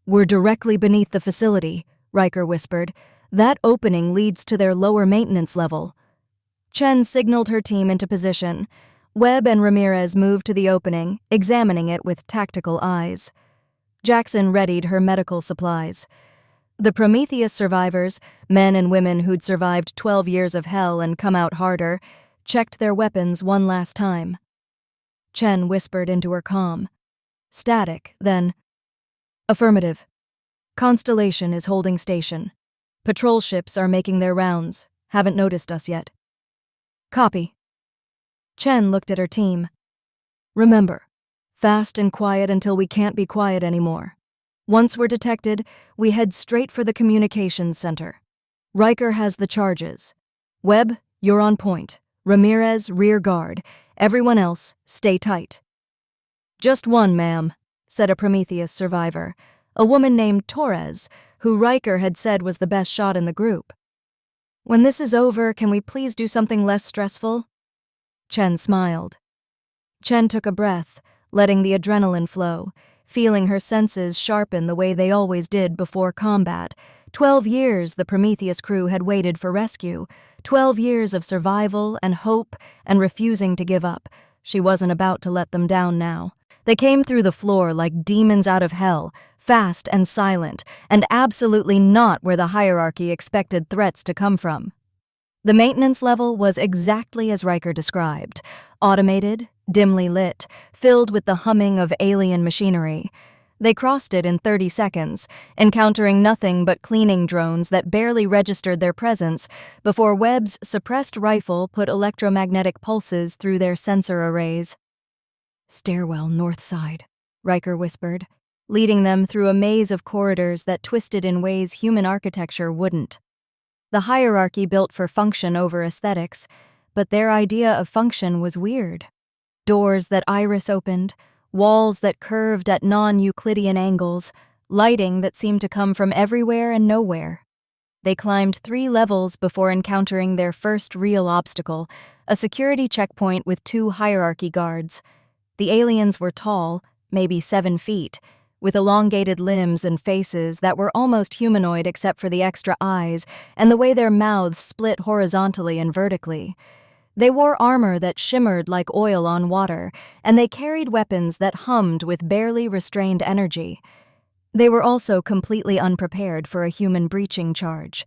We're directly beneath the facility, Riker whispered. That opening leads to their lower maintenance level. Chen signaled her team into position. Webb and Ramirez moved to the opening, examining it with tactical eyes. Jackson readied her medical supplies. The Prometheus survivors, men and women who'd survived 12 years of hell and come out harder, checked their weapons one last time. Chen whispered into her comm. Static, then. Affirmative. Constellation is holding station. Patrol ships are making their rounds. Haven't noticed us yet. Copy. Chen looked at her team. Remember, fast and quiet until we can't be quiet anymore. Once we're detected, we head straight for the communications center. Riker has the charges. Webb, you're on point. Ramirez, rear guard. Everyone else, stay tight. Just one, ma'am, said a Prometheus survivor, a woman named Torres, who Riker had said was the best shot in the group. When this is over, can we please do something less stressful? Chen smiled. Chen took a breath, letting the adrenaline flow, feeling her senses sharpen the way they always did before combat. 12 years the Prometheus crew had waited for rescue. 12 years of survival and hope and refusing to give up. She wasn't about to let them down now. They came through the floor like demons out of hell, fast and silent, and absolutely not where the hierarchy expected threats to come from. The maintenance level was exactly as Riker described: automated, dimly lit, filled with the humming of alien machinery. They crossed it in 30 seconds, encountering nothing but cleaning drones that barely registered their presence before Webb's suppressed rifle put electromagnetic pulses through their sensor arrays. "Stairwell, north side," Riker whispered, leading them through a maze of corridors that twisted in ways human architecture wouldn't. The hierarchy built for function over aesthetics, but their idea of function was weird. Doors that iris opened, walls that curved at non-Euclidean angles, lighting that seemed to come from everywhere and nowhere. They climbed 3 levels before encountering their first real obstacle, a security checkpoint with 2 hierarchy guards. The aliens were tall, maybe 7 feet, with elongated limbs and faces that were almost humanoid except for the extra eyes and the way their mouths split horizontally and vertically. They wore armor that shimmered like oil on water, and they carried weapons that hummed with barely restrained energy. They were also completely unprepared for a human breaching charge.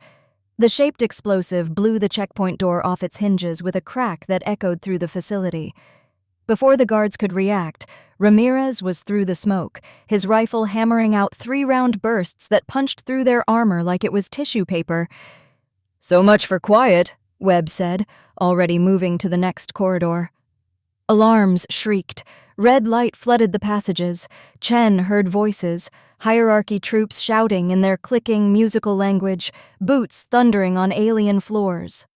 The shaped explosive blew the checkpoint door off its hinges with a crack that echoed through the facility. Before the guards could react, Ramirez was through the smoke, his rifle hammering out 3-round bursts that punched through their armor like it was tissue paper. "So much for quiet," Webb said, already moving to the next corridor. Alarms shrieked. Red light flooded the passages. Chen heard voices, hierarchy troops shouting in their clicking musical language, boots thundering on alien floors.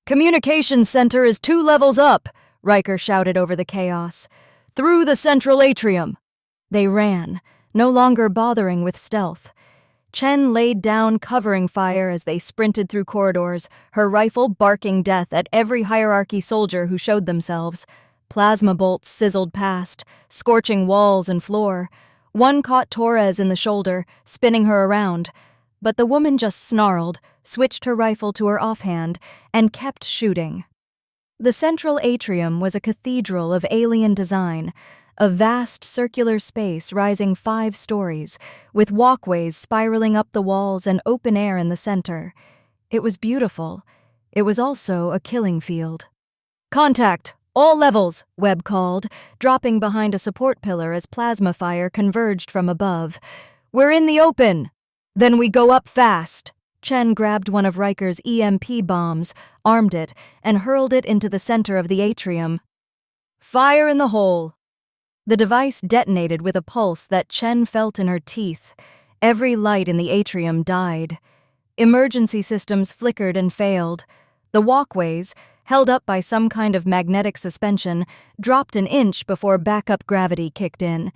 "Communications center is 2 levels up," Riker shouted over the chaos. "Through the central atrium." They ran, no longer bothering with stealth. Chen laid down covering fire as they sprinted through corridors, her rifle barking death at every hierarchy soldier who showed themselves. Plasma bolts sizzled past, scorching walls and floor. One caught Torres in the shoulder, spinning her around. But the woman just snarled, switched her rifle to her offhand, and kept shooting. The central atrium was a cathedral of alien design, a vast circular space rising 5 stories, with walkways spiraling up the walls and open air in the center. It was beautiful. It was also a killing field. "Contact! All levels!" Webb called, dropping behind a support pillar as plasma fire converged from above. "We're in the open!" "Then we go up fast!" Chen grabbed one of Riker's EMP bombs, armed it, and hurled it into the center of the atrium. "Fire in the hole!" The device detonated with a pulse that Chen felt in her teeth. Every light in the atrium died. Emergency systems flickered and failed. The walkways, held up by some kind of magnetic suspension, dropped an inch before backup gravity kicked in.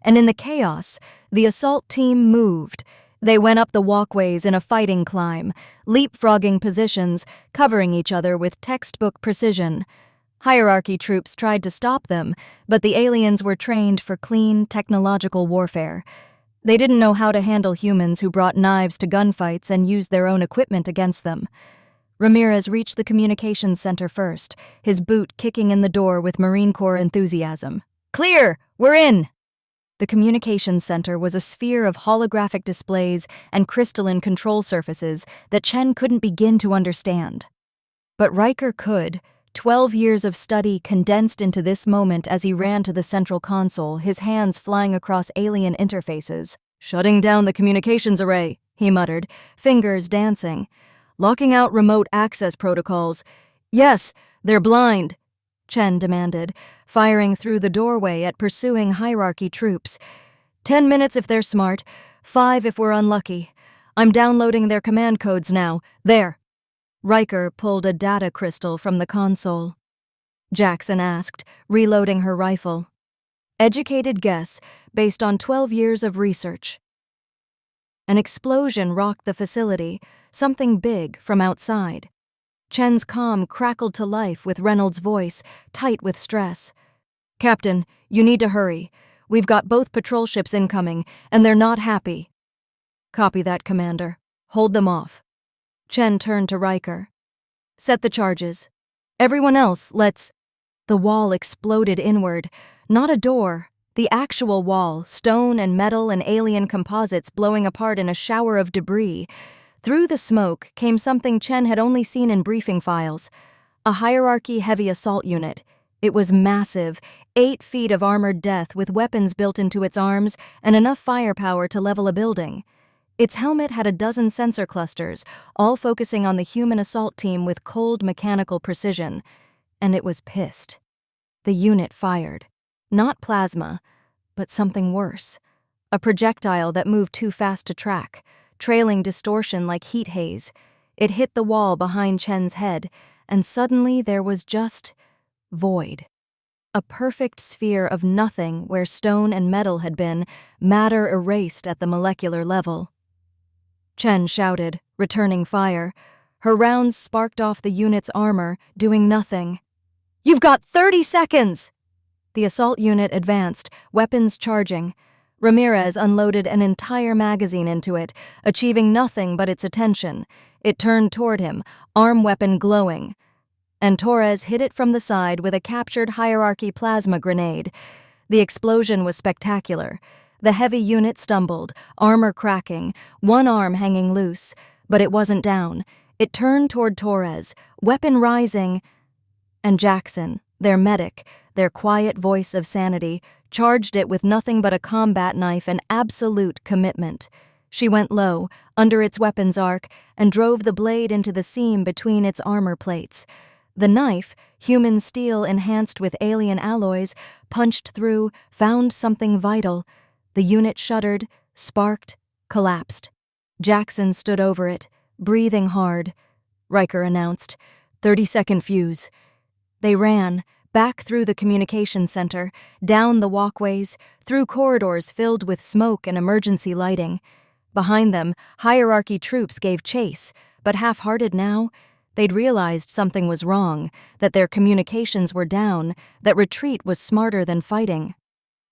And in the chaos, the assault team moved. They went up the walkways in a fighting climb, leapfrogging positions, covering each other with textbook precision. Hierarchy troops tried to stop them, but the aliens were trained for clean, technological warfare. They didn't know how to handle humans who brought knives to gunfights and used their own equipment against them. Ramirez reached the communications center first, his boot kicking in the door with Marine Corps enthusiasm. "Clear! We're in!" The communications center was a sphere of holographic displays and crystalline control surfaces that Chen couldn't begin to understand. But Riker could. 12 years of study condensed into this moment as he ran to the central console, his hands flying across alien interfaces. "Shutting down the communications array," he muttered, fingers dancing. "Locking out remote access protocols." "Yes, they're blind," Chen demanded, firing through the doorway at pursuing hierarchy troops. 10 minutes if they're smart, 5 if we're unlucky. I'm downloading their command codes now. There." Riker pulled a data crystal from the console. Jackson asked, reloading her rifle. "Educated guess, based on 12 years of research." An explosion rocked the facility, something big from outside. Chen's comm crackled to life with Reynolds' voice, tight with stress. "Captain, you need to hurry. We've got both patrol ships incoming, and they're not happy." "Copy that, Commander. Hold them off." Chen turned to Riker. "Set the charges. Everyone else, let's—" The wall exploded inward. Not a door. The actual wall, stone and metal and alien composites blowing apart in a shower of debris. Through the smoke came something Chen had only seen in briefing files. A hierarchy heavy assault unit. It was massive, 8 feet of armored death with weapons built into its arms and enough firepower to level a building. Its helmet had a dozen sensor clusters, all focusing on the human assault team with cold mechanical precision. And it was pissed. The unit fired. Not plasma, but something worse. A projectile that moved too fast to track, trailing distortion like heat haze. It hit the wall behind Chen's head, and suddenly there was just void. A perfect sphere of nothing where stone and metal had been, matter erased at the molecular level. Chen shouted, returning fire. Her rounds sparked off the unit's armor, doing nothing. "You've got 30 seconds!" The assault unit advanced, weapons charging. Ramirez unloaded an entire magazine into it, achieving nothing but its attention. It turned toward him, arm weapon glowing. And Torres hit it from the side with a captured hierarchy plasma grenade. The explosion was spectacular. The heavy unit stumbled, armor cracking, one arm hanging loose, but it wasn't down. It turned toward Torres, weapon rising, and Jackson, their medic, their quiet voice of sanity, charged it with nothing but a combat knife and absolute commitment. She went low, under its weapons arc, and drove the blade into the seam between its armor plates. The knife, human steel enhanced with alien alloys, punched through, found something vital. The unit shuddered, sparked, collapsed. Jackson stood over it, breathing hard. Riker announced, 30-second fuse. They ran, back through the communication center, down the walkways, through corridors filled with smoke and emergency lighting. Behind them, hierarchy troops gave chase, but half-hearted now. They'd realized something was wrong, that their communications were down, that retreat was smarter than fighting.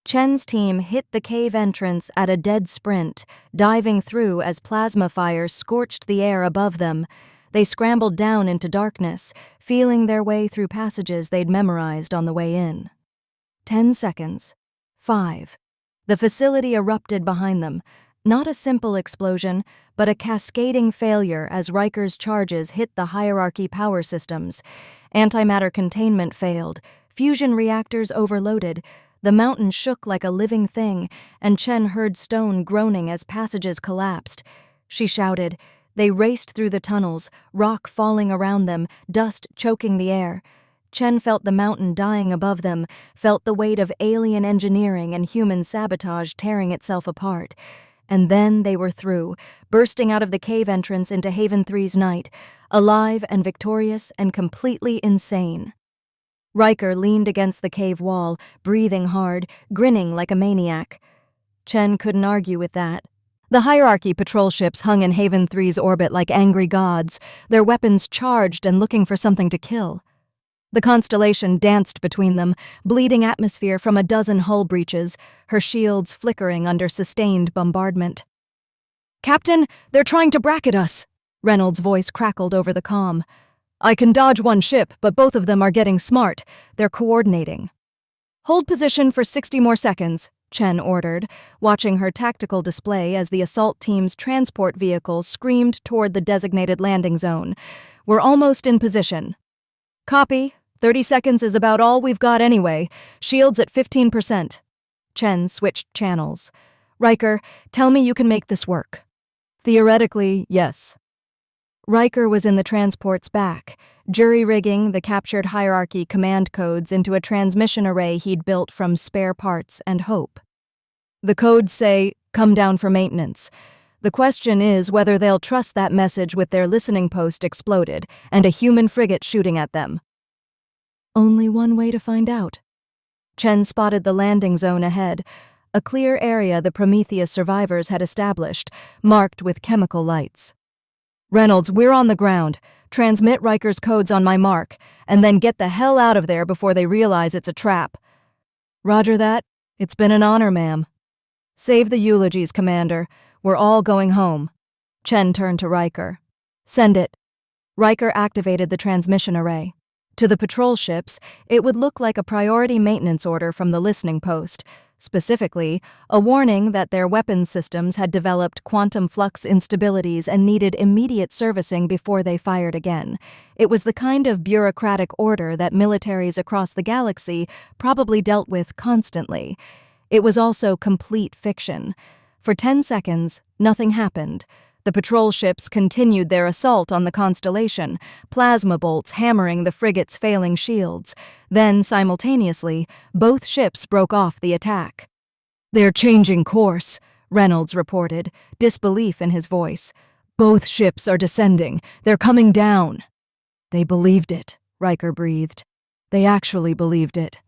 Chen's team hit the cave entrance at a dead sprint, diving through as plasma fire scorched the air above them. They scrambled down into darkness, feeling their way through passages they'd memorized on the way in. 10 seconds. 5. The facility erupted behind them. Not a simple explosion, but a cascading failure as Riker's charges hit the hierarchy power systems. Antimatter containment failed. Fusion reactors overloaded. The mountain shook like a living thing, and Chen heard stone groaning as passages collapsed. She shouted. They raced through the tunnels, rock falling around them, dust choking the air. Chen felt the mountain dying above them, felt the weight of alien engineering and human sabotage tearing itself apart. And then they were through, bursting out of the cave entrance into Haven 3's night, alive and victorious and completely insane. Riker leaned against the cave wall, breathing hard, grinning like a maniac. Chen couldn't argue with that. The hierarchy patrol ships hung in Haven 3's orbit like angry gods, their weapons charged and looking for something to kill. The Constellation danced between them, bleeding atmosphere from a dozen hull breaches, her shields flickering under sustained bombardment. "Captain, they're trying to bracket us!" Reynolds' voice crackled over the comm. "I can dodge one ship, but both of them are getting smart. They're coordinating." "Hold position for 60 more seconds," Chen ordered, watching her tactical display as the assault team's transport vehicle screamed toward the designated landing zone. "We're almost in position." "Copy. 30 seconds is about all we've got anyway. Shields at 15%. Chen switched channels. "Riker, tell me you can make this work." "Theoretically, yes." Riker was in the transport's back, jury-rigging the captured hierarchy command codes into a transmission array he'd built from spare parts and hope. "The codes say, 'Come down for maintenance.' The question is whether they'll trust that message with their listening post exploded and a human frigate shooting at them." Only one way to find out. Chen spotted the landing zone ahead, a clear area the Prometheus survivors had established, marked with chemical lights. Reynolds, we're on the ground. Transmit Riker's codes on my mark, and then get the hell out of there before they realize it's a trap. Roger that. It's been an honor, ma'am. Save the eulogies, Commander. We're all going home. Chen turned to Riker. Send it. Riker activated the transmission array. To the patrol ships, it would look like a priority maintenance order from the listening post, specifically, a warning that their weapons systems had developed quantum flux instabilities and needed immediate servicing before they fired again. It was the kind of bureaucratic order that militaries across the galaxy probably dealt with constantly. It was also complete fiction. For 10 seconds, nothing happened. The patrol ships continued their assault on the Constellation, plasma bolts hammering the frigate's failing shields. Then, simultaneously, both ships broke off the attack. They're changing course, Reynolds reported, disbelief in his voice. Both ships are descending. They're coming down. They believed it, Riker breathed. They actually believed it.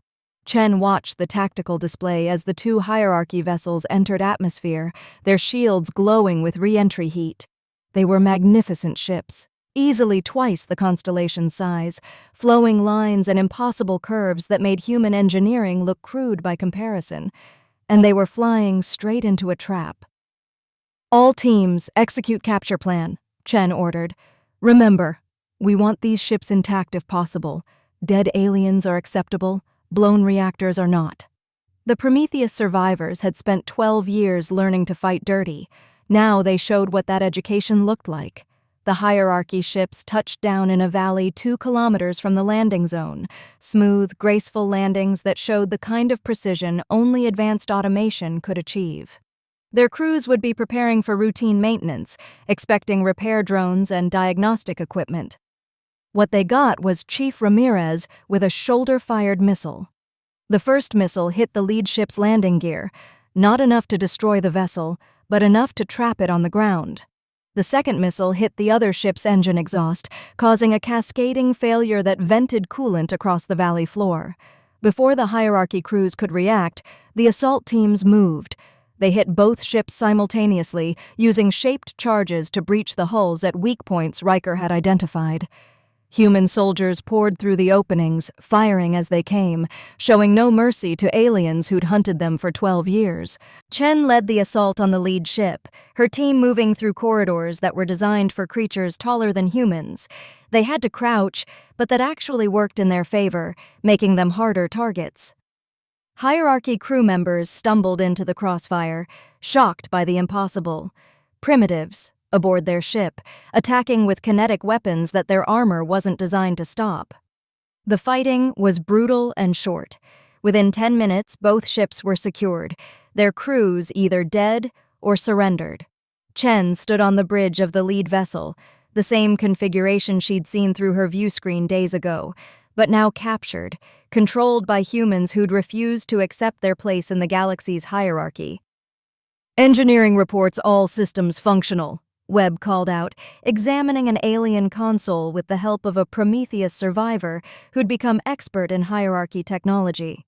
Chen watched the tactical display as the two hierarchy vessels entered atmosphere, their shields glowing with re-entry heat. They were magnificent ships, easily twice the Constellation's size, flowing lines and impossible curves that made human engineering look crude by comparison. And they were flying straight into a trap. All teams, execute capture plan, Chen ordered. Remember, we want these ships intact if possible. Dead aliens are acceptable. Blown reactors are not. The Prometheus survivors had spent 12 years learning to fight dirty. Now they showed what that education looked like. The hierarchy ships touched down in a valley 2 kilometers from the landing zone, smooth, graceful landings that showed the kind of precision only advanced automation could achieve. Their crews would be preparing for routine maintenance, expecting repair drones and diagnostic equipment. What they got was Chief Ramirez with a shoulder-fired missile. The first missile hit the lead ship's landing gear, not enough to destroy the vessel, but enough to trap it on the ground. The second missile hit the other ship's engine exhaust, causing a cascading failure that vented coolant across the valley floor. Before the hierarchy crews could react, the assault teams moved. They hit both ships simultaneously, using shaped charges to breach the hulls at weak points Riker had identified. Human soldiers poured through the openings, firing as they came, showing no mercy to aliens who'd hunted them for 12 years. Chen led the assault on the lead ship, her team moving through corridors that were designed for creatures taller than humans. They had to crouch, but that actually worked in their favor, making them harder targets. Hierarchy crew members stumbled into the crossfire, shocked by the impossible. Primitives, aboard their ship, attacking with kinetic weapons that their armor wasn't designed to stop. The fighting was brutal and short. Within 10 minutes, both ships were secured, their crews either dead or surrendered. Chen stood on the bridge of the lead vessel, the same configuration she'd seen through her view screen days ago, but now captured, controlled by humans who'd refused to accept their place in the galaxy's hierarchy. Engineering reports all systems functional, Webb called out, examining an alien console with the help of a Prometheus survivor who'd become expert in hierarchy technology.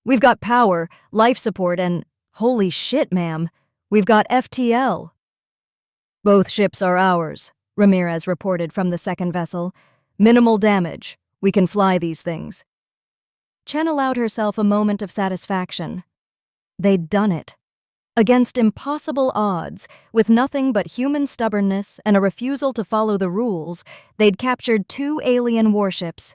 We've got power, life support, and holy shit, ma'am, we've got FTL. Both ships are ours, Ramirez reported from the second vessel. Minimal damage. We can fly these things. Chen allowed herself a moment of satisfaction. They'd done it. Against impossible odds, with nothing but human stubbornness and a refusal to follow the rules, they'd captured 2 alien warships.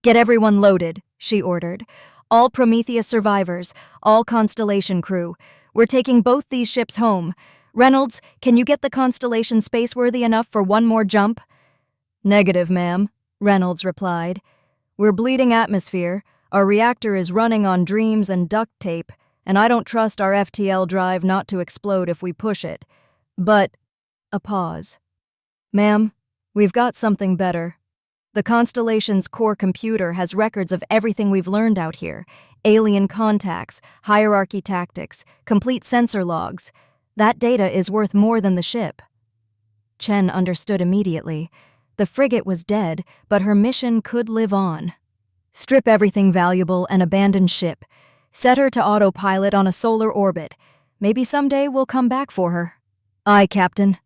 Get everyone loaded, she ordered. All Prometheus survivors, all Constellation crew. We're taking both these ships home. Reynolds, can you get the Constellation spaceworthy enough for one more jump? Negative, ma'am, Reynolds replied. We're bleeding atmosphere. Our reactor is running on dreams and duct tape, and I don't trust our FTL drive not to explode if we push it. But, a pause. Ma'am, we've got something better. The Constellation's core computer has records of everything we've learned out here. Alien contacts, hierarchy tactics, complete sensor logs. That data is worth more than the ship. Chen understood immediately. The frigate was dead, but her mission could live on. Strip everything valuable and abandon ship. Set her to autopilot on a solar orbit. Maybe someday we'll come back for her. Aye, Captain.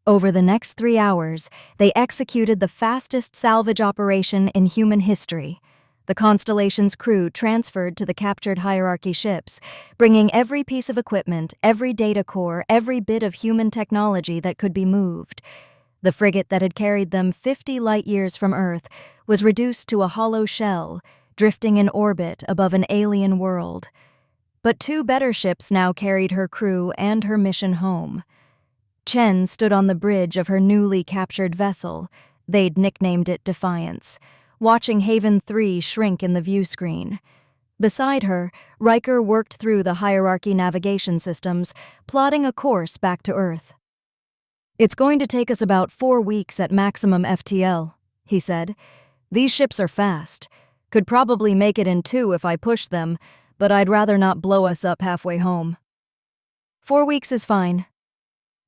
Over the next 3 hours, they executed the fastest salvage operation in human history. The Constellation's crew transferred to the captured hierarchy ships, bringing every piece of equipment, every data core, every bit of human technology that could be moved. The frigate that had carried them 50 light-years from Earth was reduced to a hollow shell, drifting in orbit above an alien world. But 2 better ships now carried her crew and her mission home. Chen stood on the bridge of her newly captured vessel, they'd nicknamed it Defiance, watching Haven 3 shrink in the view screen. Beside her, Riker worked through the hierarchy navigation systems, plotting a course back to Earth. "It's going to take us about 4 weeks at maximum FTL," he said. "These ships are fast. Could probably make it in 2 if I pushed them, but I'd rather not blow us up halfway home." 4 weeks is fine."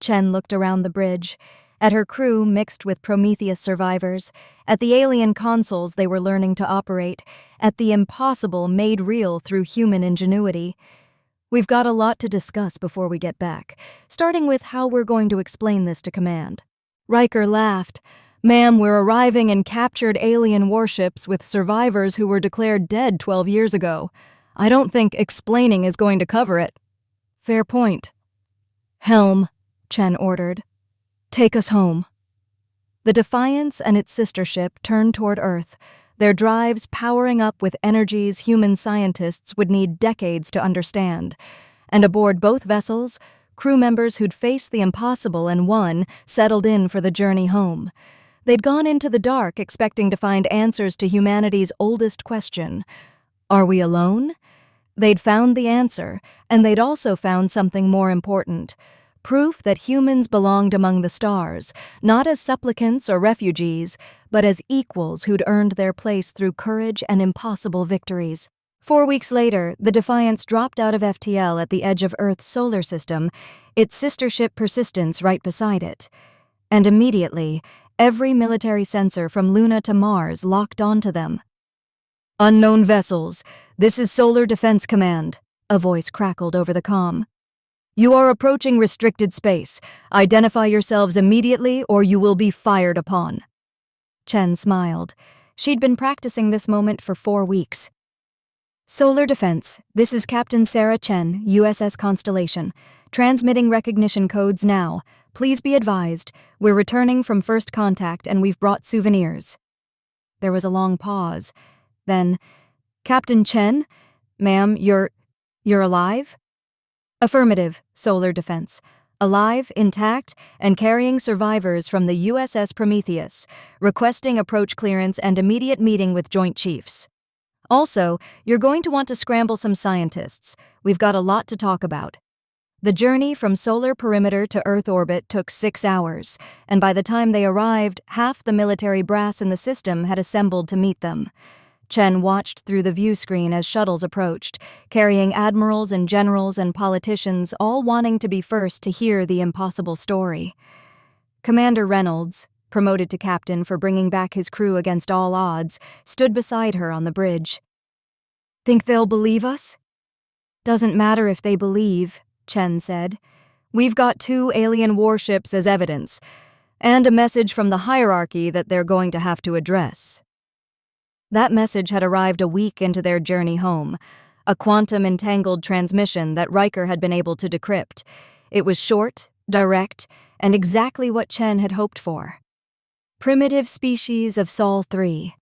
Chen looked around the bridge, at her crew mixed with Prometheus survivors, at the alien consoles they were learning to operate, at the impossible made real through human ingenuity. "We've got a lot to discuss before we get back, starting with how we're going to explain this to Command." Riker laughed. "Ma'am, we're arriving in captured alien warships with survivors who were declared dead 12 years ago. I don't think explaining is going to cover it." "Fair point." "Helm," Chen ordered. "Take us home." The Defiance and its sister ship turned toward Earth, their drives powering up with energies human scientists would need decades to understand. And aboard both vessels, crew members who'd faced the impossible and won settled in for the journey home. They'd gone into the dark expecting to find answers to humanity's oldest question: are we alone? They'd found the answer, and they'd also found something more important: proof that humans belonged among the stars, not as supplicants or refugees, but as equals who'd earned their place through courage and impossible victories. 4 weeks later, the Defiance dropped out of FTL at the edge of Earth's solar system, its sister ship Persistence right beside it. And immediately, every military sensor from Luna to Mars locked onto them. "Unknown vessels, this is Solar Defense Command," a voice crackled over the comm. "You are approaching restricted space. Identify yourselves immediately or you will be fired upon." Chen smiled. She'd been practicing this moment for 4 weeks. "Solar Defense, this is Captain Sarah Chen, USS Constellation. Transmitting recognition codes now. Please be advised, we're returning from first contact and we've brought souvenirs." There was a long pause. Then, "Captain Chen? Ma'am, you're alive?" "Affirmative, Solar Defense. Alive, intact, and carrying survivors from the USS Prometheus, requesting approach clearance and immediate meeting with Joint Chiefs. Also, you're going to want to scramble some scientists. We've got a lot to talk about." The journey from solar perimeter to Earth orbit took 6 hours, and by the time they arrived, half the military brass in the system had assembled to meet them. Chen watched through the view screen as shuttles approached, carrying admirals and generals and politicians all wanting to be first to hear the impossible story. Commander Reynolds, promoted to captain for bringing back his crew against all odds, stood beside her on the bridge. "Think they'll believe us?" "Doesn't matter if they believe," Chen said. "We've got 2 alien warships as evidence, and a message from the hierarchy that they're going to have to address." That message had arrived a week into their journey home, a quantum-entangled transmission that Riker had been able to decrypt. It was short, direct, and exactly what Chen had hoped for. "Primitive species of Sol 3.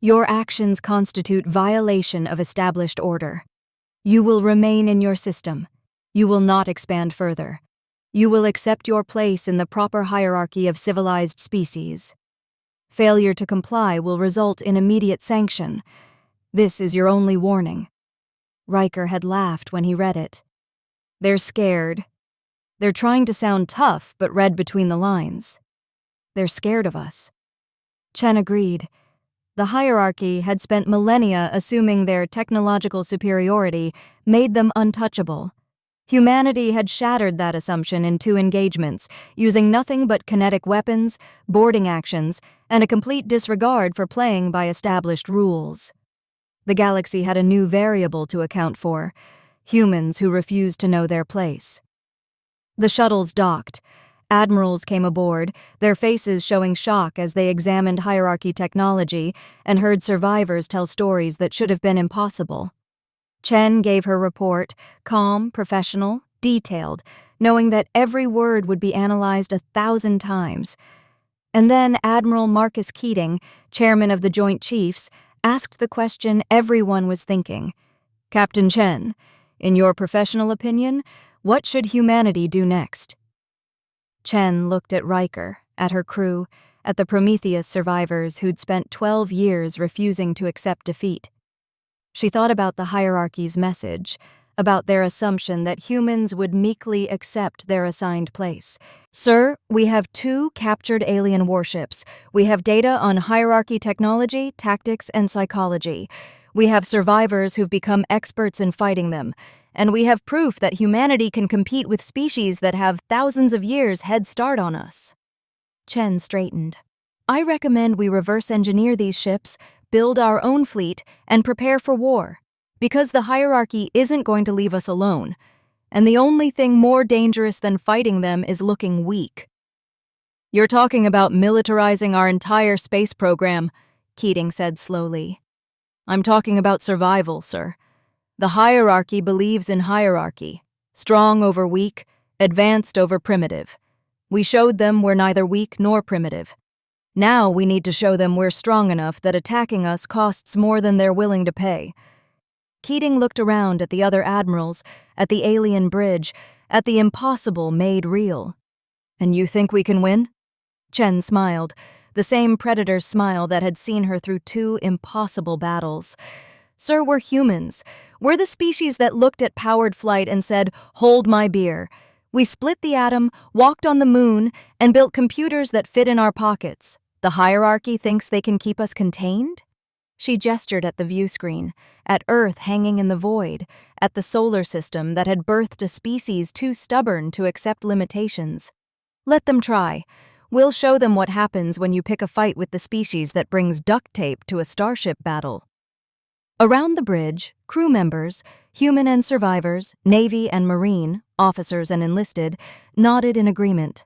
Your actions constitute violation of established order. You will remain in your system. You will not expand further. You will accept your place in the proper hierarchy of civilized species. Failure to comply will result in immediate sanction. This is your only warning." Riker had laughed when he read it. "They're scared. They're trying to sound tough, but read between the lines. They're scared of us." Chen agreed. The hierarchy had spent millennia assuming their technological superiority made them untouchable. Humanity had shattered that assumption in 2 engagements, using nothing but kinetic weapons, boarding actions, and a complete disregard for playing by established rules. The galaxy had a new variable to account for: humans who refused to know their place. The shuttles docked. Admirals came aboard, their faces showing shock as they examined hierarchy technology and heard survivors tell stories that should have been impossible. Chen gave her report, calm, professional, detailed, knowing that every word would be analyzed 1,000 times. And then Admiral Marcus Keating, chairman of the Joint Chiefs, asked the question everyone was thinking. Captain Chen, in your professional opinion, what should humanity do next? Chen looked at Riker, at her crew, at the Prometheus survivors who'd spent 12 years refusing to accept defeat. She thought about the hierarchy's message, about their assumption that humans would meekly accept their assigned place. Sir, we have 2 captured alien warships. We have data on hierarchy technology, tactics, and psychology. We have survivors who've become experts in fighting them. And we have proof that humanity can compete with species that have thousands of years head start on us. Chen straightened. I recommend we reverse engineer these ships, build our own fleet, and prepare for war. Because the hierarchy isn't going to leave us alone. And the only thing more dangerous than fighting them is looking weak. You're talking about militarizing our entire space program, Keating said slowly. I'm talking about survival, sir. The hierarchy believes in hierarchy. Strong over weak, advanced over primitive. We showed them we're neither weak nor primitive. Now we need to show them we're strong enough that attacking us costs more than they're willing to pay. Keating looked around at the other admirals, at the alien bridge, at the impossible made real. And you think we can win? Chen smiled, the same predator's smile that had seen her through 2 impossible battles. Sir, we're humans. We're the species that looked at powered flight and said, hold my beer. We split the atom, walked on the moon, and built computers that fit in our pockets. The hierarchy thinks they can keep us contained? She gestured at the view screen, at Earth hanging in the void, at the solar system that had birthed a species too stubborn to accept limitations. Let them try. We'll show them what happens when you pick a fight with the species that brings duct tape to a starship battle. Around the bridge, crew members, human and survivors, Navy and Marine, officers and enlisted, nodded in agreement.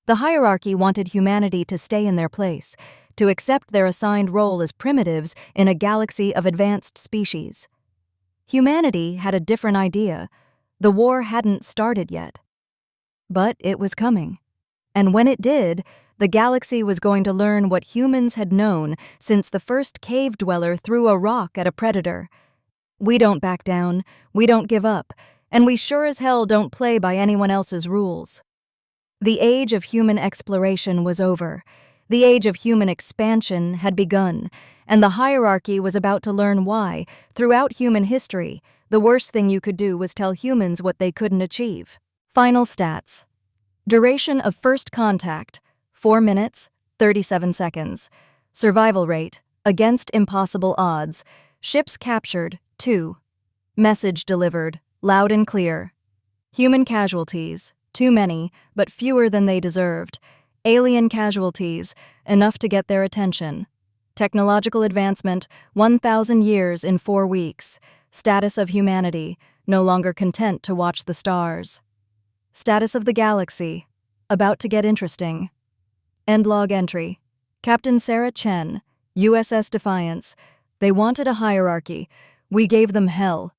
The hierarchy wanted humanity to stay in their place, to accept their assigned role as primitives in a galaxy of advanced species. Humanity had a different idea. The war hadn't started yet. But it was coming. And when it did, the galaxy was going to learn what humans had known since the first cave dweller threw a rock at a predator. We don't back down, we don't give up, and we sure as hell don't play by anyone else's rules. The age of human exploration was over. The age of human expansion had begun, and the hierarchy was about to learn why, throughout human history, the worst thing you could do was tell humans what they couldn't achieve. Final stats. Duration of first contact, 4 minutes, 37 seconds. Survival rate, against impossible odds. Ships captured, 2. Message delivered, loud and clear. Human casualties, too many, but fewer than they deserved. Alien casualties, enough to get their attention. Technological advancement, 1,000 years in 4 weeks. Status of humanity, no longer content to watch the stars. Status of the galaxy, about to get interesting. End log entry. Captain Sarah Chen, USS Defiance. They wanted a hierarchy. We gave them hell.